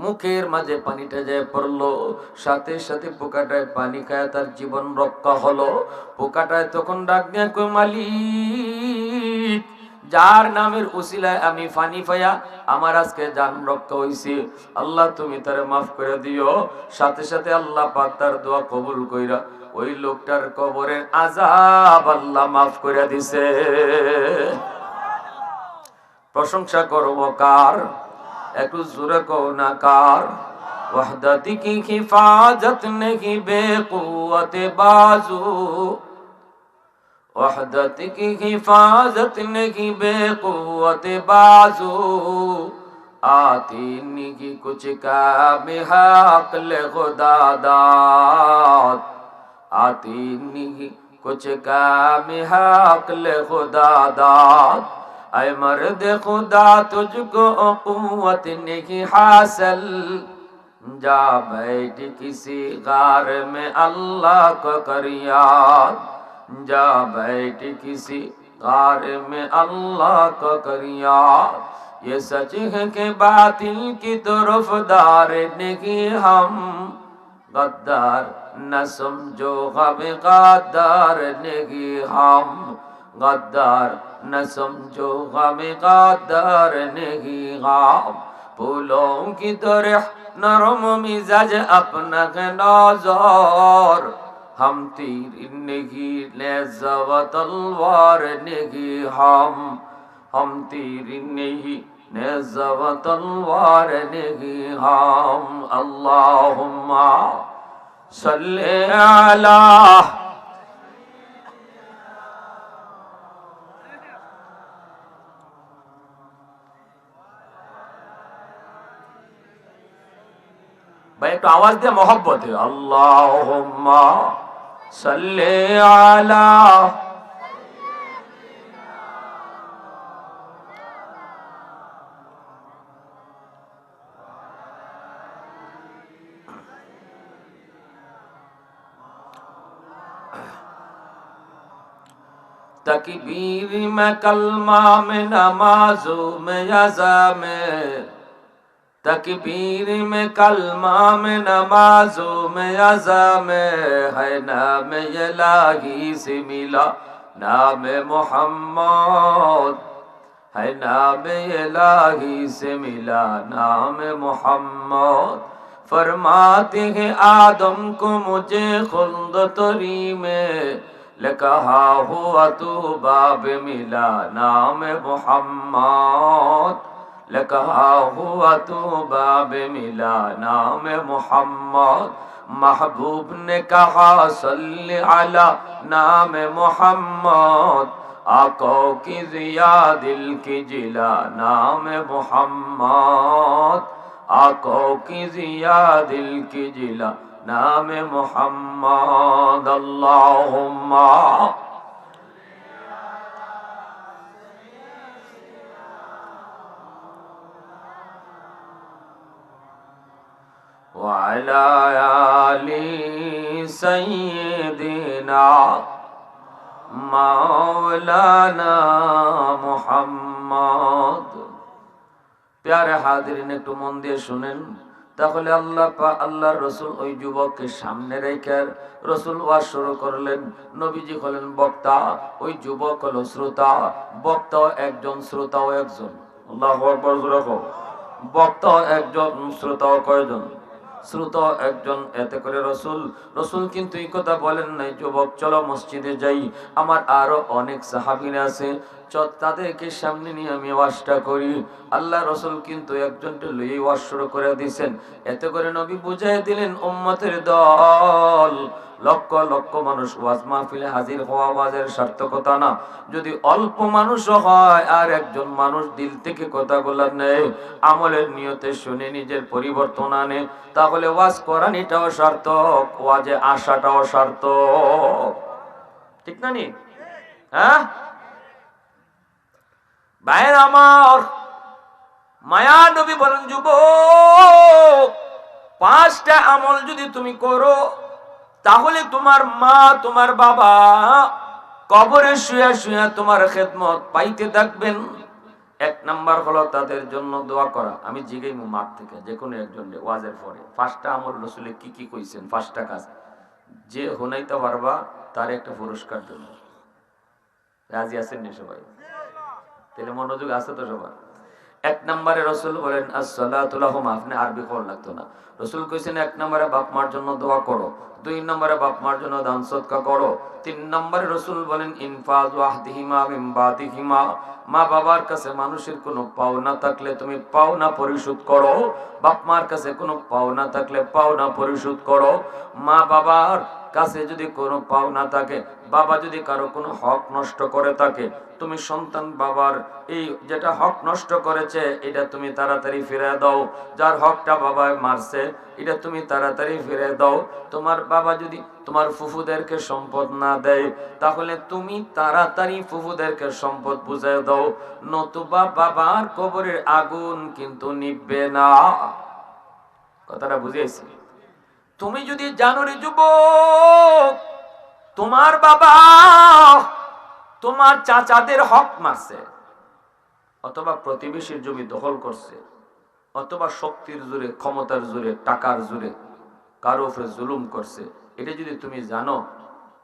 মুখের মাঝে পানিটা যায় পড়লো, সাথে সাথে পোকাটায় পানি খায় তার জীবন রক্ষা হলো। পোকাটায় তখন ডাক দিয়ে কই, মালিক যার নামের উসিলায় আমি ফানি পাইয়া আমার আজকে জান রক্ষা হইছে, আল্লাহ তুমি তারে মাফ করে দিও। সাথে সাথে আল্লাহ পাক তার দোয়া কবুল কইরা ওই লোকটার কবরের আযাব আল্লাহ মাফ করে দিছে। প্রশংসা করব কার? একটু জোরে কও না কার? वहदत की हिफाजत नहीं बेकुवत बाजू, वहदत की हिफाजत नहीं बेकुवत बाजू, आती नहीं कुछ काम है अक्ल खुदा दाद, आती नहीं कुछ काम है अक्ल खुदा दाद। ऐ मर्द खुदा तुझको कुव्वत नहीं हासिल, जा बैठ किसी गार में अल्लाह को कर याद, जा बैठ किसी गार में अल्लाह को कर याद। ये सच है कि बातिल की तरफदार नहीं हम, गद्दार न समझो गम गद्दार नहीं हम, गद्दार न समझो गम गद्दार नहीं हम। फूलों की तरह नरम मिजाज अपना के नौजर, हम तीर नहीं नेज़ा व तलवार नहीं हम तीर नहीं नेज़ा व तलवार नहीं हम। अल्लाहुम्मा सल्ले अला भाई एक तो आवाज दिया मोहब्बत है, अल्लाहुम्मा सल्ले अला। तकबीर में कलमा में नमाजों में यज़ा में, तकबीर में कलमा में नमाजों में यज़ा में, है नाम इलाही से मिला नाम मोहम्मद, है नाम इलाही से मिला नाम मोहम्मद। फरमाते हैं आदम को मुझे खुल्द तरी में, लकहा हुआ तू बाब मिला नाम मोहम्मद, लकहा हुआ तू बाब मिला नाम मोहम्मद। महबूब ने कहा सल्ली अला नाम मोहम्मद, आंखों की जिया दिल की जिला नाम मोहम्मद, आंखों की जिया दिल की जिला नाम मोहम्मद। अल्लाहुम्मा वाला आली सय्यिदिना मौलाना मुहम्मद। प्यारे हाजिरिन একটু মন দিয়ে শুনেন, তাহলে আল্লাহর রাসূল ওই যুবককে সামনে রেখে রাসূল ওয়াজ শুরু করলেন। নবীজি হলেন বক্তা, ওই যুবক হলো শ্রোতা। বক্তাও একজন, শ্রোতাও একজন। আল্লাহু আকবার জোরে কও। বক্তাও একজন, শ্রোতাও কয়জন? শ্রোতা একজন। এতে করে রসুল কিন্তু এই কথা বলেন নাই যুবক চলো মসজিদে যাই, আমার আরো অনেক সাহাবীরা আছে, তাদেরকে সামনে নিয়ে আমি ওয়াজটা করি। আল্লাহ রসুল কিন্তু একজনকে লইয়ে ওয়াজ শুরু করে দিয়েছেন। এতে করে নবী বুঝাই দিলেন উম্মতের দল, লক্ষ লক্ষ মানুষ ওয়াজ মাহফিলে হাজির হওয়া ওয়াজের সার্থকতা না। যদি অল্প মানুষও হয় আর একজন মানুষ দিল থেকে কথাগুলো নেয়, আমলের নিয়তে শুনে নিজের পরিবর্তন আনে, তাহলে ওয়াজ করানিটাও সার্থক, ওয়াজে আসাটাও সার্থক। ঠিক না নি? হ্যাঁ ভাইয়ের আমার, মায়া নবী বলেন যুবক, 5টা আমল যদি তুমি করো তাহলে তোমার মা তোমার বাবা কবরে শুয়ে শুয়ে তোমার খেদমত পাইতে থাকবেন। 1 নাম্বার হলো তাদের জন্য দোয়া করা। আমি জিগাইমু মাঠ থেকে যে কোনো একজন ওয়াজের পরে 5টা আমল রাসূলে কি কি কইছেন, 5টা কাজ যে হুনাইতে পারবা তার একটা পুরস্কার দেব। রাজি আছেন নি সবাই? তাহলে মনোযোগ আছে তো সবার। এক নম্বরে রসুল বলেন আসসালাতু লাহুম, আপনি আরবি করা লাগতো না। রসুল কইছেন এক নম্বরে বাপ মার জন্য দোয়া করো, দুই নম্বরে বাপ মার জন্য দান সদকা করো, তিন নম্বরে রসুল বলেন ইনফাজ ওয়াহদিহিমা মিন বাদিহিমা, মা বাবার কাছে মানুষের কোনো পাওনা থাকলে তুমি পাওনা পরিশোধ করো, বাপ মার কাছে কোনো পাওনা থাকলে পাওনা পরিশোধ করো। মা বাবার কাছে যদি কোনো পাওনা থাকে, বাবা যদি কারো কোনো হক নষ্ট করে থাকে, তুমি সন্তান বাবার এই যেটা হক নষ্ট করেছে এটা তুমি তাড়াতাড়ি ফিরে দাও। যার হকটা বাবায় মারছে এটা তুমি তাড়াতাড়ি ফিরে দাও। তোমার বাবা যদি তোমার ফুফুদেরকে সম্পদ না দেয়, তাহলে তুমি তাড়াতাড়ি ফুফুদেরকে সম্পদ বুঝিয়ে দাও, নতুবা বাবার কবরের আগুন কিন্তু নিভবে না। কথাটা বুঝিয়েছি? তুমি যদি জানো রে যুবক, তোমার বাবা তোমার চাচাদের হক মারছে, অথবা প্রতিবেশীর জমি দখল করছে, অথবা শক্তির জোরে, ক্ষমতার জোরে, টাকার জোরে কারো উপরে জুলুম করছে, এটা যদি তুমি জানো,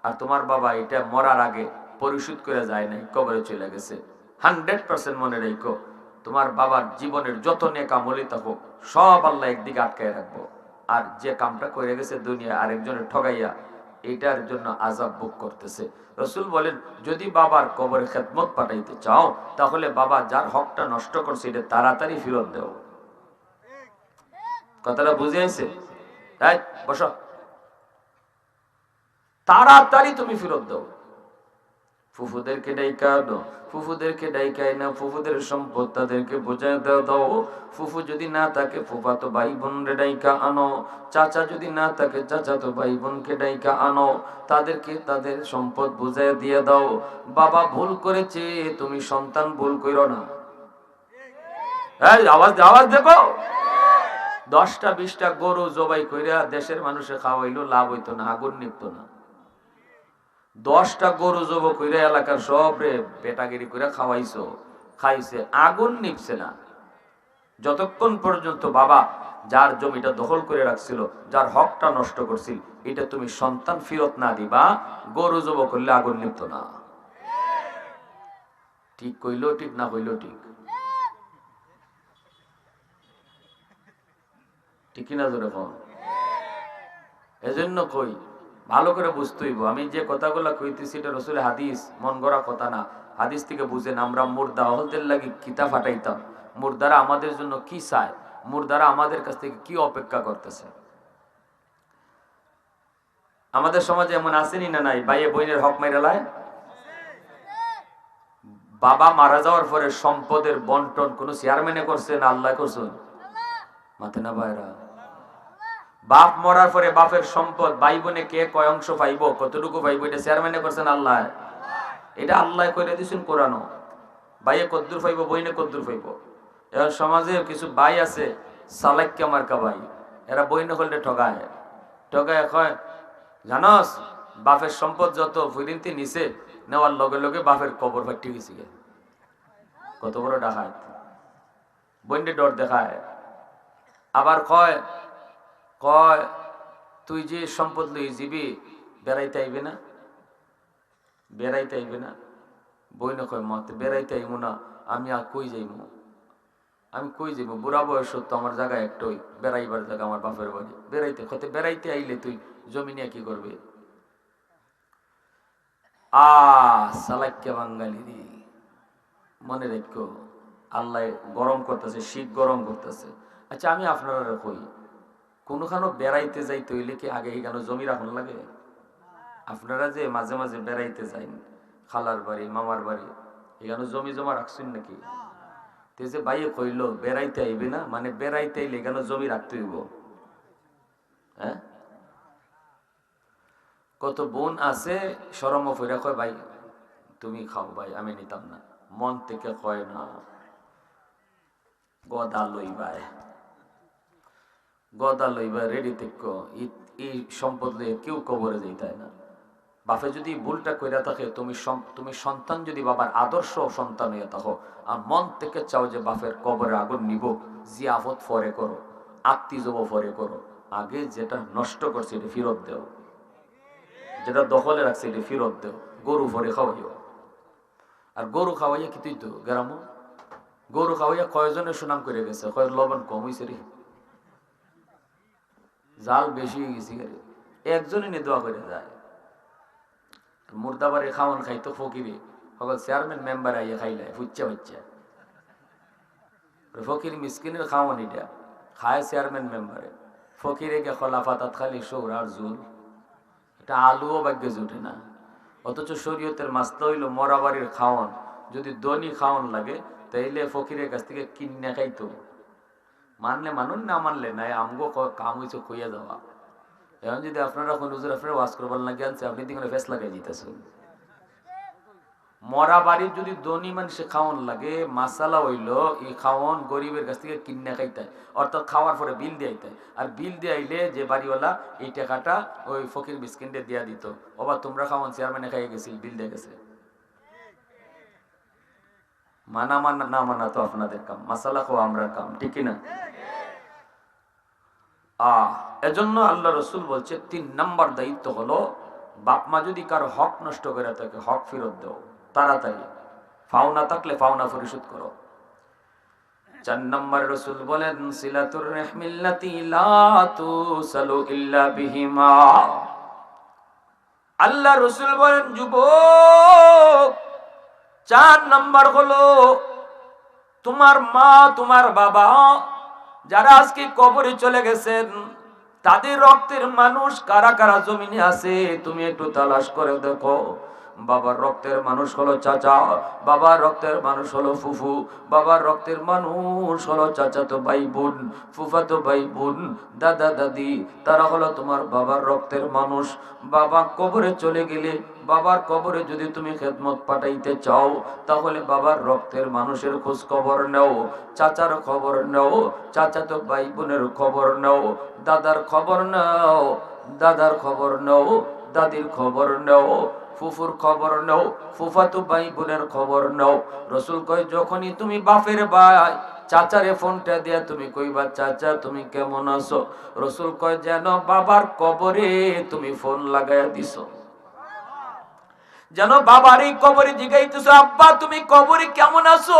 আর তোমার বাবা এটা মরার আগে পরিশোধ করে যায় নাই, কবরে চলে গেছে, 100% মনে রেখো, তোমার বাবার জীবনের যত নেক আমলি থাকুক সব আল্লাহ একদিকে আটকায় রাখবো। আর যে কামটা করে গেছে দুনিয়া আরেকজনের ঠগাইয়া, এটার জন্য আযাব ভোগ করতেছে। রসুল বলেন যদি বাবার কবরে খেদমত পাঠাইতে চাও, তাহলে বাবা যার হকটা নষ্ট করছে এটা তাড়াতাড়ি ফেরত দেও। কথাটা বুঝে আইছে? তাই বসো, তাড়াতাড়ি তুমি ফেরত দাও। ফুফুদেরকে ডাইকা দাও, ফুফুদেরকে ডাইকাই না, ফুফুদের সম্পদ তাদেরকে বোঝায় দাও। ফুফু যদি না থাকে ফুফাতো ভাই বোন রে ডাইকা আনো, চাচা যদি না থাকে চাচাতো ভাই বোনকে ডাইকা আনো, তাদেরকে তাদের সম্পদ বুঝায় দিয়ে দাও। বাবা ভুল করেছে, তুমি সন্তান ভুল কইরো না। এই আওয়াজ আওয়াজ দেখো, 10টা 20টা গরু জবাই কইরা দেশের মানুষে খাওয়াইলো, লাভ হইতো না, আগুন নিভতো না। 10টা গরু জবাই কইরা এলাকার সব রে বেটাগিরি কইরা খাওয়াইছো, খাইছে, আগুন নিভছে না। যতক্ষণ পর্যন্ত বাবা যার জমিটা দখল করে রাখছিল, যার হকটা নষ্ট করছিল, এটা তুমি সন্তান ফেরত না দিবা, গরু জবাই করলে আগুন নিভতো না। ঠিক কইলো ঠিক, না কইলো ঠিক? ঠিক না জোরে কম? এজন্য কই ভালো করে বুঝতে হইব, আমি যে কথাগুলো কইতেছি এটা রসুলের হাদিস, মন গড়া কথা না। হাদিস থেকে বুঝেন, আমরা মুর্দা হলদের লাগি কিতাব ফাটাইতাম, মুর্দারা আমাদের জন্য কি চায়, মুর্দারা আমাদের কাছ থেকে কি অপেক্ষা করতেছে। আমাদের সমাজে এমন আসেনি না নাই, ভাইয়ে বইনের হক মাইরালায়। বাবা মারা যাওয়ার পরে সম্পদের বন্টন কোন চেয়ারম্যানে করছে না আল্লাহ করছেন? মাথে না ভাইরা, বাপ মরার পরে বাপের সম্পদ ভাই বোনে কে কয় অংশ পাইব, কতটুকু পাইব, এটা চেয়ারম্যানে করছেন আল্লাহ? এটা আল্লাহ করে দিয়েছেন কোরআনও। ভাইয়ে কদ্দুর পাইব, বইনে কদ্দুর পাইব। এবার সমাজে কিছু ভাই আছে সালাক্কা মার্কা ভাই, এরা বইনে করলে ঠগায়, ঠগায় কয় জানস বাপের সম্পদ যত ফুরিন্তি নিচে নেওয়ার লগে লগে বাপের কবর ফাটি গেছে। কত বড় ডাকাত, বইনে ডর দেখায়। আবার কয় কয় তুই যে সম্পদ লই যাবি বেড়াইতে আইবে না, বেড়াইতে আইবে না। বইনে কয় মত বেড়াইতে আইব না, আমি আর কই যাইব, আমি কই যাইব, বুড়া বয়স তো আমার জায়গা একটাই, বেড়াইবার জায়গা আমার বাপের বাড়ি, বেড়াইতে কতে বেড়াইতে আইলে তুই জমি নিয়ে কি করবে? সালাক্কা বাঙালি রে, মনে রেখো আল্লাহ গরম করতেছে, শীত গরম করতেছে। আচ্ছা আমি আপনারা কই, কোনখানো বেড়াইতে যাইতে হইলে কি আগে এখানে জমি রাখুন লাগে? আপনারা যে মাঝে মাঝে বেড়াইতে যাইন খালার বাড়ি মামার বাড়ি, এখানে জমি জমা রাখছেন নাকি? তে যে ভাইয়ে কইল বেড়াইতে আইবে না, মানে বেড়াইতে আইলে এখানে জমি রাখতে হইব। হ্যাঁ, কত বোন আছে শরম ফইরা কয় ভাই তুমি খাও, ভাই আমি নিতাম না, মন থেকে কয় না, গদা লইবাই, গদা লইবা রেডি থেকে এই সম্পদ লইয়ে কেউ কবরে যাইতে না। বাপে যদি ভুলটা কইরা থাকে, তুমি সন্তান যদি বাবার আদর্শ সন্তান হইয়া থাকো, আর মন থেকে চাও যে বাপের কবরে আগুন নিব, জিয়াফত ফরে করো, আত্মীজব ফরে করো, আগে যেটা নষ্ট করছে এটা ফেরত দেও, যেটা দখলে রাখছে এটা ফেরত দেও, গরু ফরে খাওয়াইও। আর গরু খাওয়াইয়া কি তুই তো গ্রাম গরু খাওয়াইয়া কয়জনের সুনাম করে গেছে, কয় লবণ কম হয়েছে রে, জাল বেশি হয়ে গেছি, একজনই নিয়ে দোয়া করে যায়। মুর্দাবারে খাওয়ান খাইতো ফকিরে, সকল চেয়ারম্যান মেম্বার আইয়া খাইলে ফুচ্চা হচ্ছে ফকির মিসকিনের খাওয়ান, এটা খায় চেয়ারম্যান মেম্বারে, ফকিরে কে খলাফাত খালি সৌরার জুল, এটা আলুও ভাগ্যে জুটে না। অথচ শরীয়তের মাস্তা হইল মরাবাড়ির খাওয়ান, যদি দনি খাওয়ান লাগে তাইলে ফকিরের কাছ থেকে কিনে খাইতো, মানলে মানুন না মানলে নাই, আমগো কাম হয়েছে খুইয়া যাওয়া। এখন যদি আপনারা কোন হুজুর আপনারা ওয়াজ করবার লাগে আনছে, আপনি দিকে ফেস লাগাই দিতেছেন। মরা বাড়ির যদি দনি মানুষে খাওয়ান লাগে, মাসালা হইল এই খাওয়ান গরিবের কাছ থেকে কিনে খাইতে, অর্থাৎ খাওয়ার পরে বিল দিয়াইতে, আর বিল দিয়ে আইলে যে বাড়িওয়ালা এই টাকাটা ওই ফকির মিসকিনদের দিয়া দিত। ওবা তোমরা খাওয়ান চেয়ারম্যানে খাইয়ে গেছিল, বিল দিয়ে গেছে। মানা মানা না মানা তো আপনাদের কাম, মাসালা খাওয়া আমরার কাম, ঠিক কিনা? এজন্য আল্লাহ রসুল বলছে ৩ নাম্বার দায়িত্ব হলো, বাপ মা যদি কারো হক নষ্ট করে থাকে হক ফেরত দাও তাড়াতাড়ি, পাওনা থাকলে পাওনা পরিশোধ করো। ৪ নাম্বার রসুল বলেন সিলাতুর রাহমিল্লাতি লা তুসালু ইল্লা বিহিমা। আল্লাহ রসুল বলেন যুবক, ৪ নাম্বার হলো তোমার মা তোমার বাবা যারা আজকে কবরে চলে গেছেন, তাদের রক্তের মানুষ কারা কারা জমিনে আছে তুমি একটু তালাশ করে দেখো। বাবার রক্তের মানুষ হলো চাচা, বাবার রক্তের মানুষ হলো ফুফু, বাবার রক্তের মানুষ হলো চাচাতো ভাই বোন, ফুফাতো ভাই বোন, দাদা দাদি, তারা হলো তোমার বাবার রক্তের মানুষ। বাবা কবরে চলে গেলে, বাবার কবরে যদি তুমি খেদমত পাঠাইতে চাও, তাহলে বাবার রক্তের মানুষের খোঁজ খবর নাও, চাচার খবর নাও, চাচাতো ভাই বোনের খবর নাও, দাদার খবর নাও, দাদার খবর নাও, দাদির খবর নাও, ফুফুর খবর নাও, ফুফাতো ভাই বোনের খবর নাও। রসুল কয় যখনই তুমি বাপের ভাই চাচারে ফোনটা দিয়া তুমি কইবা চাচা তুমি কেমন আছো, রসুল কয় যেন বাবার কবরে তুমি ফোন লাগাইয়া দিছো, যেন বাবার এই কবরে জিগাইতেছো আব্বা তুমি কবরে কেমন আছো।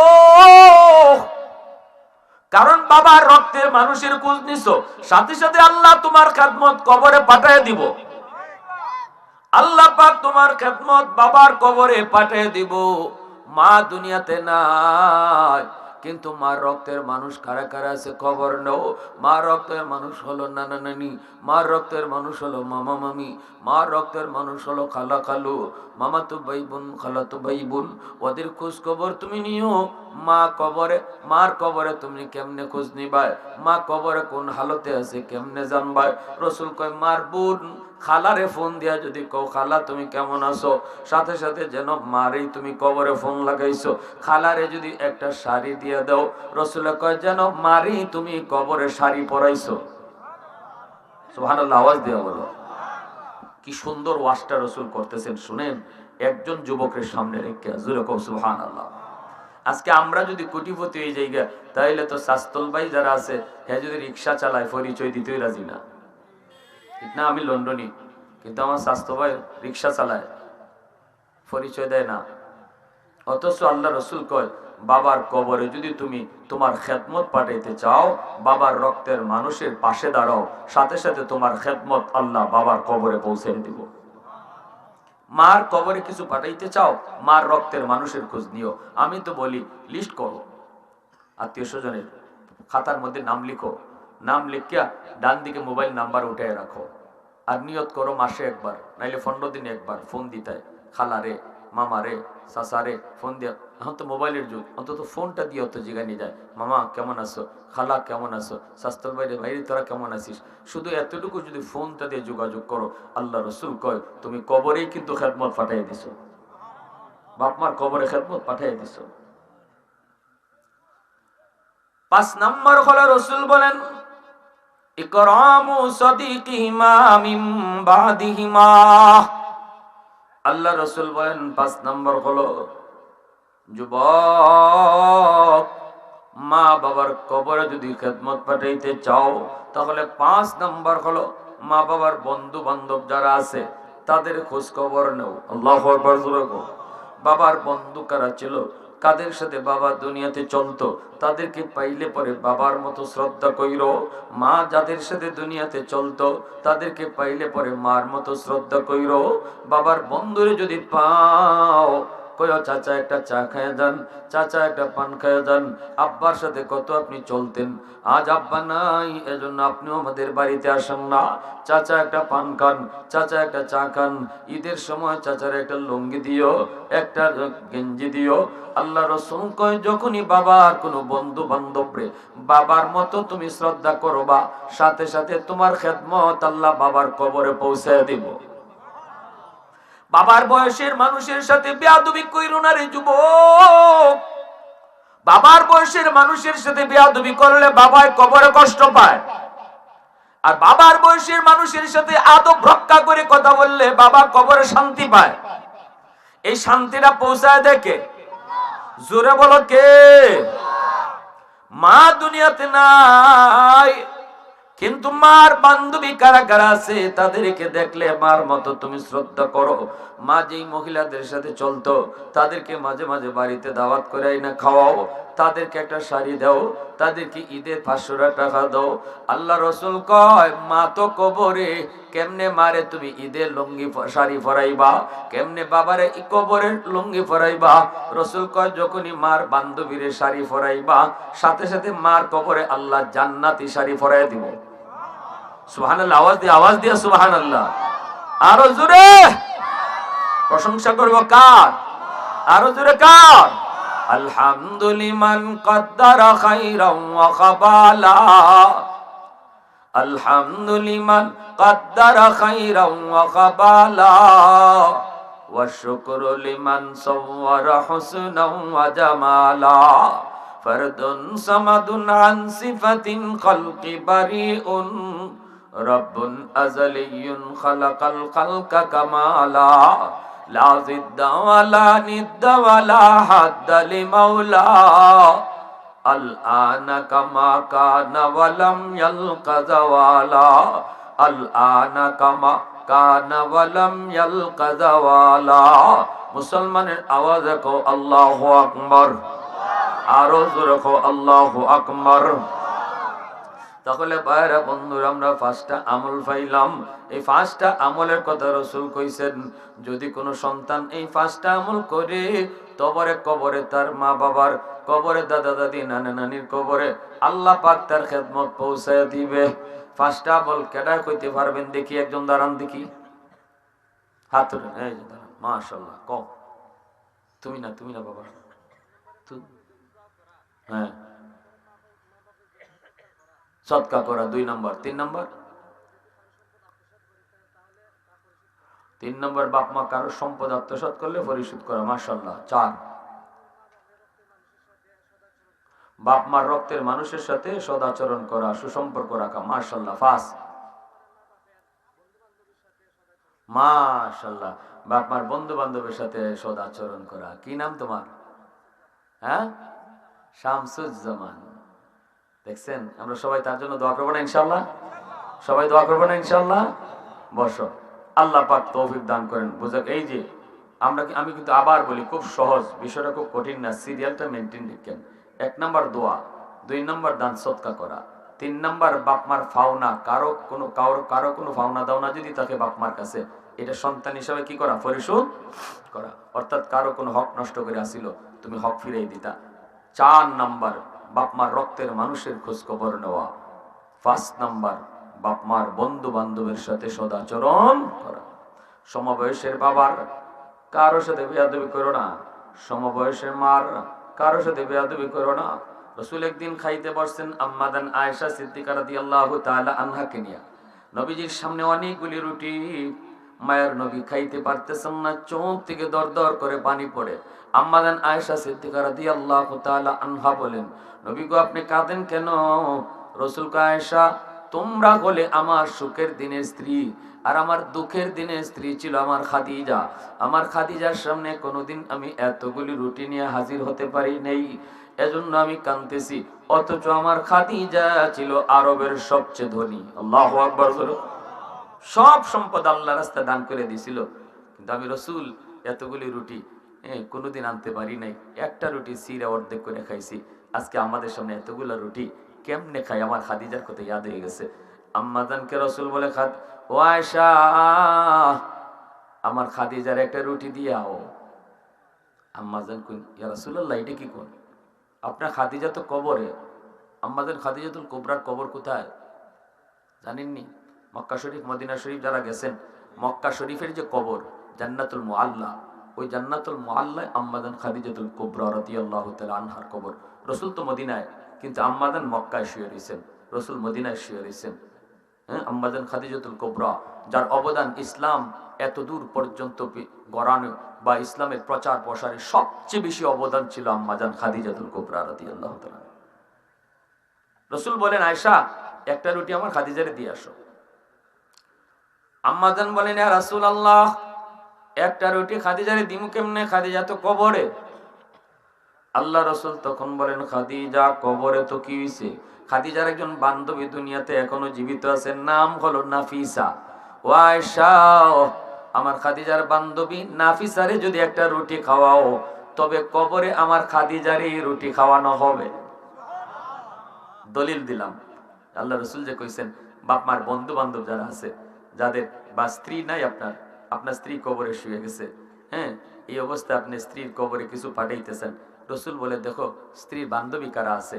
কারণ বাবার রক্তের মানুষের খোঁজ নিছো, সাথে সাথে আল্লাহ তোমার খেদমত কবরে পাঠায় দিব। আল্লাহ পাক তোমার খেদমত বাবার কবরে পাঠিয়ে দিব। মা দুনিয়াতে নাই, কিন্তু মার রক্তের মানুষ কারা কারা আছে খবর নাও। মা রক্তের মানুষ হলো নানা নানি, মা রক্তের মানুষ হলো মামা মামি, মা রক্তের মানুষ হলো খালা খালু, মামাতো ভাই বোন, খালাতো ভাই বোন, ওদের খোঁজ খবর তুমি নিও। মা কবরে, মার কবরে তুমি কেমনে খোঁজ নিবাই, মা কবরে কোন হালতে আছে কেমনে জানবাই। রসুল কয় মার বোন খালারে ফোন দিয়া যদি কও খালা তুমি কেমন আছো, সাথে সাথে যেন মারেই তুমি কবরে ফোন লাগাইছো। খালারে যদি একটা শাড়ি দিয়ে দাও, রসুল কয় যেন মারেই তুমি কবরে শাড়ি পরাইছো। সুবহানাল্লাহ, আওয়াজ দিয়ে বলো। কি সুন্দর ওয়াজটা রসুল করতেছেন শুনেন, একজন যুবকের সামনে রেখে। জোরে কও সুবহানাল্লাহ। আজকে আমরা যদি কোটিপতি হয়ে যাই তাইলে তো শাস্তল ভাই যারা আছে হ্যাঁ যদি রিক্সা চালায় পরিচয় দিতেই রাজি না, ঠিক না? আমি লন্ডনী, কিন্তু আমার স্বাস্থ্য ভাই রিক্সা চালায়, পরিচয় দেয় না। অথচ আল্লাহ রসুল কয় বাবার কবরে যদি তুমি তোমার খেদমত পাঠাইতে চাও, বাবার রক্তের মানুষের পাশে দাঁড়াও, সাথে সাথে তোমার খেদমত আল্লাহ বাবার কবরে পৌঁছে দিব। মার কবরে কিছু পাঠাইতে চাও, মার রক্তের মানুষের খোঁজ নিও। আমি তো বলি লিস্ট করো, আত্মীয় স্বজনের খাতার মধ্যে নাম লিখো, নাম লিখিয়া ডান দিকে মোবাইল নাম্বার উঠে রাখো, আর নিয়ত করো মাসে একবার নাইলে 15 দিনে একবার ফোন দিতে, খালা রে, মামা রে, চাচা রে ফোন দিয়া। এখন তো মোবাইলের যুগ, অন্তত ফোনটা দিয়ে অত জিগানি যায়, মামা কেমন আছো, খালা কেমন আছো, শাস্তর বাইরে ভাইরে তোরা কেমন আছিস। শুধু এতটুকু যদি ফোনটা দিয়ে যোগাযোগ করো, আল্লাহ রসুল কয় তুমি কবরেই কিন্তু খেদমত পাঠাই দিছো, বাপমার কবরে খেদমত পাঠাই দিছো। 5 নাম্বার হলো রসুল বলেন ইকরামু সাদিকিহিমা মিন বাদিহিমা। আল্লাহ রসুল বলেন 5 নাম্বার হলো যুবক, মা বাবার কবরে যদি খেদমত পাঠাইতে চাও, তাহলে 5 নাম্বার হলো মা বাবার বন্ধু বান্ধব যারা আছে তাদের খোঁজ খবর নাও। আল্লাহু আকবার। বাবার বন্ধু কারা ছিল, কাদের সাথে বাবা দুনিয়াতে চলতো, তাদেরকে পাইলে পরে বাবার মতো শ্রদ্ধা কইরো। মা যাদের সাথে দুনিয়াতে চলতো, তাদেরকে পাইলে পরে মার মতো শ্রদ্ধা কইরো। বাবার বন্ধুরে যদি পাও, কয়ো চাচা একটা চা খায় যান, চাচা একটা পান খায় যান। আব্বার সাথে কত আপনি চলতেন, আজ আব্বা নাই, এজন্য আপনিও আমাদের বাড়িতে আসেন না। চাচা একটা পান খান, চাচা একটা চা খান। ঈদের সময় চাচার একটা লুঙ্গি দিও, একটা গেঞ্জি দিও। আল্লাহ রাসূল কয়, যখনই বাবার কোনো বন্ধু বান্ধব রে বাবার মতো তুমি শ্রদ্ধা করবা, সাথে সাথে তোমার খেদমত আল্লাহ বাবার কবরে পৌঁছায় দিব। বাবার বয়সের মানুষের সাথে বেয়াদবি কইরো না রে যুবক। বাবার বয়সের মানুষের সাথে বেয়াদবি করলে বাবায় কবরে কষ্ট পায়, আর বাবার বয়সের মানুষের সাথে আদব রক্ষা করে কথা বললে বাবা কবরে শান্তি পায়। এই শান্তিটা পৌঁছায় দেখে, জোরে বলো কে? মা দুনিয়াতে নাই, কিন্তু মার বান্ধবী কারা কারা আছে, তাদেরকে দেখলে মার মতো তুমি শ্রদ্ধা করো। মা যেই মহিলাদের সাথে চলতো, তাদেরকে মাঝে মাঝে বাড়িতে দাওয়াত করে না খাওয়াও, তাদেরকে একটা শাড়ি দাও, তাদেরকে ঈদে 500 টাকা দাও। আল্লাহ রাসূল কয়, মা তো কবরে, কেমনে মারে তুমি ঈদে লুঙ্গি শাড়ি পরাইবা, কেমনে বাবারে কবরে লুঙ্গি পরাইবা? রাসূল কয়, যখনই মার বান্ধবীরে শাড়ি পরাইবা, সাথে সাথে মার কবরে আল্লাহ জান্নাতি শাড়ি পরাই দিব। সুবহানাল্লাহ, আওয়াজ দিয়ে সুবহানাল্লাহ। আরো জোরে প্রশংসা করব কার? আরো জোরে কার? আলহামদুলিমান কদ্দারা খাইরাম ওয়া খাবালা, আলহামদুলিমান কদ্দারা খাইরাম ওয়া খাবালা, ওয়া শুকরু লিমান সাওয়ারা হুসনান ওয়া জামালা, ফরদুন সামাদুন আন সিফাতিন খালকি বারিউন, রব্বুন আযালিয়্যুন খালাকাল খালকা কামালা, লা জিদ্দা ওয়ালা নিদ্দা ওয়ালা হাদ্দা লিমাওলা, আল আনা কামা কানা ওয়ালাম ইয়ালকা যাওয়ালা, আল আনা কামা কানা ওয়ালাম ইয়ালকা যাওয়ালা। মুসলমানের আওয়াজে কো আল্লাহু আকবার, আরো জোরে কো আল্লাহু আকবার। তাহলে ভাইরা বন্ধুরা, আমরা 5টা আমল পাইলাম। এই 5টা আমলের কথা রাসূল কইছেন, যদি কোনো সন্তান এই 5টা আমল করে, তবরে কবরে তার মা বাবার কবরে, দাদা দাদি নানা নানির কবরে আল্লাহ পাক তার খেদমত পৌঁছায় দিবে। 5টা আমল কেডা কইতে পারবেন দেখি? একজন দাঁড়ান দেখি, হাত তুলেন। এই যে দাঁড়ান, মাশাআল্লাহ। কও, তুমি না বাবা, হ্যাঁ, সদকা করা 2 নম্বর। 3 নম্বর বাপ মা কারো সম্পদ আত্মসাৎ করলে পরিশোধ করা, মাশাআল্লাহ। 4, বাপ মার রক্তের মানুষের সাথে সদাচরণ করা, সুসম্পর্ক রাখা, মাশাআল্লাহ। 5, মাশাআল্লাহ, বাপ মার বন্ধু বান্ধবের সাথে সদাচরণ করা। কি নাম তোমার? হ্যাঁ, শামসুজ্জামান। দেখছেন, আমরা সবাই তার জন্য দোয়া করবো না ইনশাআল্লাহ? সবাই দোয়া করবো না ইনশাআল্লাহ? বসো, আল্লাহ পাক তৌফিক দান করেন। বুঝা? এই যে আমি কিন্তু আবার বলি, খুব সহজ, বিষয়টা খুব কঠিন না। সিরিয়ালটা মেনটেন রাখেন। 1 নম্বর দোয়া, 2 নম্বর দান সদকা করা, 3 নম্বর বাপমার ফাওনা, কারো কোনো ফাওনা দাওনা যদি তাকে বাপমার কাছে, এটা সন্তান হিসাবে কি করা? পরিশোধ করা। অর্থাৎ কারো কোনো হক নষ্ট করে আসিল, তুমি হক ফিরিয়ে দিতা। 4 নম্বর বাপমার রক্তের মানুষের খোঁজ খবর নেওয়া। 5 নম্বর বাপমার বন্ধু বান্ধবের সাথে সদাচরণ করা। সমবয়সের বাবার কারো সাথে বেয়াদবি করো না, সমবয়সের মার কারো সাথে বেয়াদবি করো না। রাসূল একদিন খাইতে বসছেন আম্মাদান আয়েশা সিদ্দিকা রাদিয়াল্লাহু তাআলা আনহাকে নিয়ে। নবীজির সামনে অনেকগুলি রুটি, মায়ের নবী খাইতে পারতেছেন না, চোখ থেকে দর দর করে পানি পড়ে। আম্মাদান আয়েশা সিদ্দিকা রাদিয়াল্লাহু তাআলা আনহা বলেন, নবী গো, আপনি কাঁদেন কেন? রাসূল কয়, আয়েশা, তোমরা হলে আমার সুখের দিনের স্ত্রী, আর আমার দুঃখের দিনের স্ত্রী ছিল আমার খাদিজা। আমার খাদিজার সামনে কোনোদিন আমি এতগুলি রুটি নিয়ে হাজির হতে পারি নাই, এজন্য আমি কাঁদতেছি। অথচ আমার খাদিজা ছিল আরবের সবচেয়ে ধনী। আল্লাহু আকবার। সব সম্পদ আল্লাহর রাস্তায় দান করে দিয়েছিল, কিন্তু আমি রাসূল এতগুলি রুটি কোনোদিন আনতে পারি নাই, একটা রুটি সিরা অর্ধেক করে খাইছি। আজকে আমাদের সামনে এতগুলো রুটি কেমনে খাই? আমার খাদিজার কথা ইয়াদ হয়ে গেছে। আম্মাজানকে রসুল বলে, ও আয়েশা, আমার খাদিজার একটা রুটি দিয়ে আও। আম্মাজান কই, ইয়া রাসূলুল্লাহ, এটা কি কোন? আপনার খাদিজা তো কবরে। আম্মাজান খাদিজাতুল কুবরার কবর কোথায় জানেননি? মক্কা শরীফ, মদিনা শরীফ যারা গেছেন, মক্কা শরীফের যে কবর জান্নাতুল মুআল্লা, ওই জান্নাতুল মুআল্লায় আম্মাজান খাদিজাতুল কুবরা রাদিয়াল্লাহু তাআলা আনহার কবর। রসুল তো মদিনায়, কিন্তু আম্মাজান মক্কায় শুয়ে রয়েছেন, রসুল মদিনায় শুয়ে রয়েছেন। আম্মাজান খাদিজাতুল কুবরা, যার অবদান ইসলাম এত দূর পর্যন্ত গড়ানো বা ইসলামের প্রচার প্রসারে সবচেয়ে বেশি অবদান ছিল আম্মাজান খাদিজাতুল কুবরা রাদিয়াল্লাহু তাআলা। রসুল বলেন, আয়েশা, একটা রুটি আমার খাদিজারে দিয়ে আসো। আম্মাজান বলেন, ইয়া রাসূলুল্লাহ, একটা রুটি খাদিজারে দিমু কেমনে? খাদিজা তো কবরে। আল্লাহ রসুল তখন বলেন, খাদিজা কবরে তো কি হইছে? খাদিজার একজন বান্ধবী দুনিয়াতে এখনো জীবিত আছে, নাম হলো নাফিসা। ও আয়েশা, আমার খাদিজার বান্ধবী নাফিসারে যদি একটা রুটি খাওয়াও, তবে কবরে আমার খাদিজারে রুটি খাওয়ানো হবে। দলিল দিলাম। আল্লাহ রসুল যে কইছেন, বাপ মার বন্ধু বান্ধব যারা আছে, যাদের বা স্ত্রী নাই, আপনার স্ত্রী কবরে শুয়ে গেছে, এই অবস্থায় আপনি স্ত্রীর কবরে কিছু পাঠাইতেছেন, রসুল বলে, দেখো স্ত্রীর বান্ধবী কারা আছে,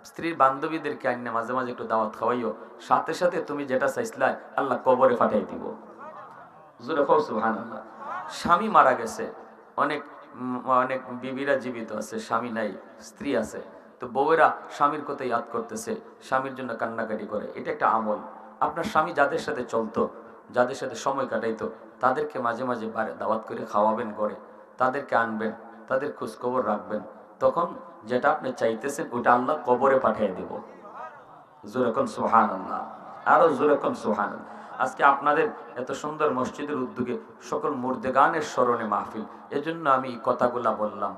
স্ত্রীর বান্ধবীদেরকে আইনে মাঝে মাঝে একটু দাওয়াত খাওয়াইও, সাথে সাথে তুমি যেটা চাইছিলা আল্লাহ কবরে পাঠাই দিব। সুবহানাল্লাহ। স্বামী মারা গেছে, অনেক অনেক বিবিরা জীবিত আছে, স্বামী নাই, স্ত্রী আছে, তো বউয়েরা স্বামীর কথা ইয়াদ করতেছে, স্বামীর জন্য কান্নাকাটি করে। এটা একটা আমল। আপনার স্বামী যাদের সাথে চলতো, যাদের সাথে সময় কাটাইতো, তাদেরকে মাঝে মাঝে দাওয়াত করে খাওয়াবেন, করে তাদেরকে আনবেন, তাদের খোঁজখবর রাখবেন। তখন যেটা আপনি চাইতেছেন ওটা আল্লাহ কবরে পাঠিয়ে দিব। জোরে কোন সুবহানাল্লাহ, আরো জোরে কোন সুবহানাল্লাহ। আজকে আপনাদের এত সুন্দর মসজিদের উদ্যোগে সকল মুর্দেগানের স্মরণে মাহফিল, এজন্য আমি এই কথাগুলা বললাম।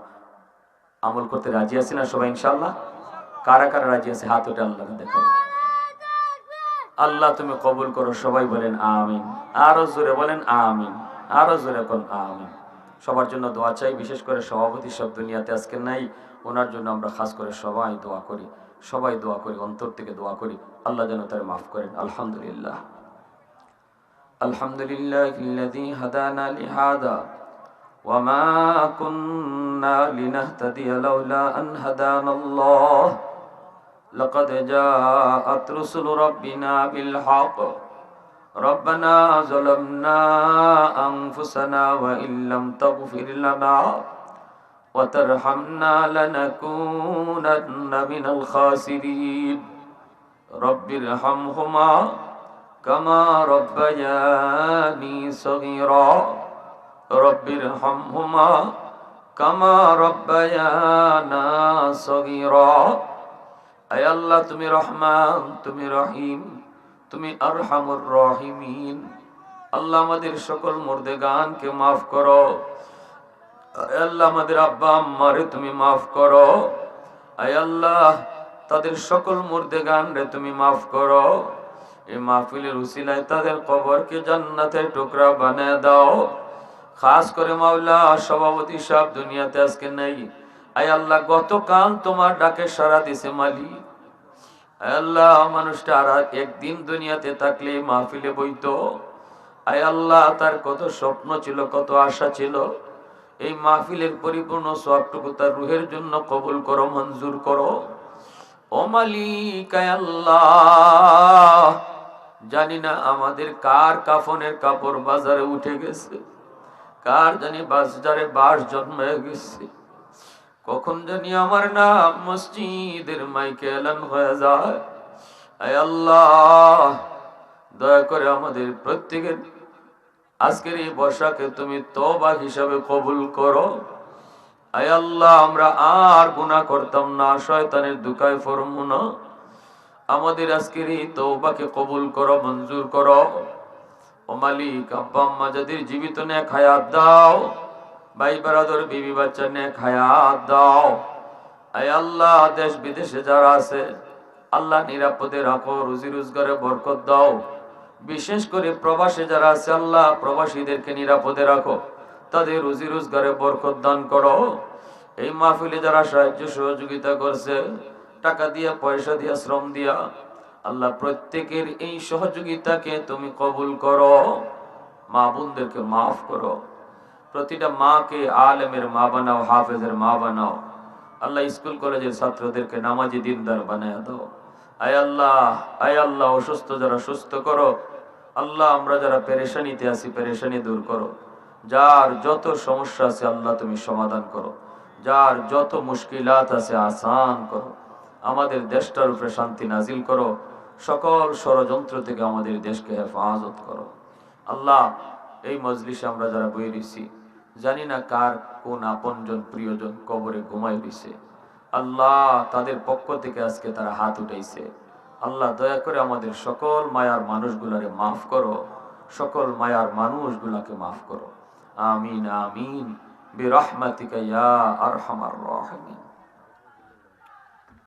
আমল করতে রাজি আছি না সবাই ইনশাআল্লাহ? কারা কারা রাজি আছে হাত উঠে আল্লাহকে দেখাই। আল্লাহ তুমি কবুল করো, সবাই বলেন আমিন। আরো জোরে বলেন আমিন, আরো জোরে কোন আমিন। সবার জন্য দোয়া চাই, বিশেষ করে সভাপতি সব দুনিয়াতে আজকে নাই, ওনার জন্য আমরা খাস করে সবাই দোয়া করি, সবাই দোয়া করি, অন্তর থেকে দোয়া করি, আল্লাহ যেন তার মাফ করেন। আলহামদুলিল্লাহ, আলহামদুলিল্লাহিল্লাযী হাদানা লিহাদা ওয়া মা কুন্না লিনাহতাদিয়া লাউলা আন হাদানাল্লাহ লাকাদ জাআত রুসুলু রাব্বিনা বিল হক রব্বানা যালামনা আনফুসানা ওয়া ইল্লাম তাগফির লানা ওয়া তারহামনা লানাকুনান্না মিনাল খাসিরিন রব্বিরহামহুমা কামা রব্বায়ানি সগীরা রব্বিরহামহুমা কামা রব্বায়ানা সগীরা। আয় আল্লাহ, তুমি রহমান, তুমি রহিম, তুমি আরহামুর রাহিমিন। আল্লাহ আমাদের সকল মুর্দেগানকে মাফ করো। আয় আল্লাহ আমাদের আব্বা আম্মারে তুমি মাফ করো। আয় আল্লাহ তাদের সকল মুর্দেগান রে তুমি মাফ করো। এই মাহফিলের উসিলায় তাদের কবরকে জান্নাতের টুকরা বানিয়ে দাও। খাস করে মাওলা সভাপতি সাহেব দুনিয়াতে আজকে নেই। আয় আল্লাহ গতকাল তোমার ডাকে সাড়া দিছে মালিক। আয় আল্লাহ মানুষটা আর একদিন দুনিয়াতে থাকলে মাহফিলে বইতো। আয় আল্লাহ তার কত স্বপ্ন ছিল, কত আশা ছিল। এই মাহফিলের পরিপূর্ণ সবটুকু তার রুহের জন্য কবুল করো, মঞ্জুর করো। ও মালিক আয় আল্লাহ, জানি না আমাদের কার কাফনের কাপড় বাজারে উঠে গেছে, কার জানি বাজারে বাস জন্মে গেছে, কখন জানি আমার নাম মসজিদের মাইকে এলান হয়ে যায়। আয় আল্লাহ দয়া করে আমাদের প্রত্যেকের আজকের এই বর্ষাকে তুমি তওবা হিসাবে কবুল করো। আয় আল্লাহ আমরা আর গুনাহ করতাম না, শয়তানের দুকায় পড়বো না। আমাদের আজকের এই তওবাকে কবুল করো, মঞ্জুর করো। ও মালিক আব্বা আম্মা যাদের জীবিত নেক হায়াত দাও, ভাই বারাদর বিবি বাচ্চা নেক হায়াত দাও। আয় আল্লাহ দেশ বিদেশে যারা আছে আল্লাহ নিরাপদে রাখো, রুজি রোজগারে বরকত দাও। বিশেষ করে প্রবাসে যারা আছে আল্লাহ প্রবাসীদেরকে নিরাপদে রাখো, তাদের রুজি রোজগারে বরকত দান করো। এই মাহফিলে যারা সাহায্য সহযোগিতা করছে, টাকা দিয়া, পয়সা দিয়া, শ্রম দিয়া, আল্লাহ প্রত্যেকের এই সহযোগিতাকে তুমি কবুল করো। মা বোনদেরকে মাফ করো। প্রতিটা মাকে আলেমের মা বানাও, হাফেজের মা বানাও। আল্লাহ স্কুল কলেজের ছাত্রদেরকে নামাজি দিনদার বানায় দাও। আয় আল্লাহ, আয় আল্লাহ, অসুস্থ যারা সুস্থ করো। আল্লাহ আমরা যারা পেরেশানিতে আছি পেরেশানি দূর করো। যার যত সমস্যা আছে আল্লাহ তুমি সমাধান করো। যার যত মুশকিলাত আছে আসান করো। আমাদের দেশটার উপরে শান্তি নাজিল করো। সকল ষড়যন্ত্র থেকে আমাদের দেশকে হেফাজত করো। আল্লাহ এই মজলিসে আমরা যারা বই রয়েছি, জানি না কার কোন আপনজন প্রিয়জন কবরে ঘুমাই রয়েছে। আল্লাহ তাদের পক্ষ থেকে আজকে তারা হাত উঠাইছে। আল্লাহ দয়া করে আমাদের সকল মায়ার মানুষগুলারে মাফ করো। সকল মায়ার মানুষগুলাকে মাফ করো। আমিন আমিন বিরহমাতিকা ইয়া আরহামার রাহিমিন।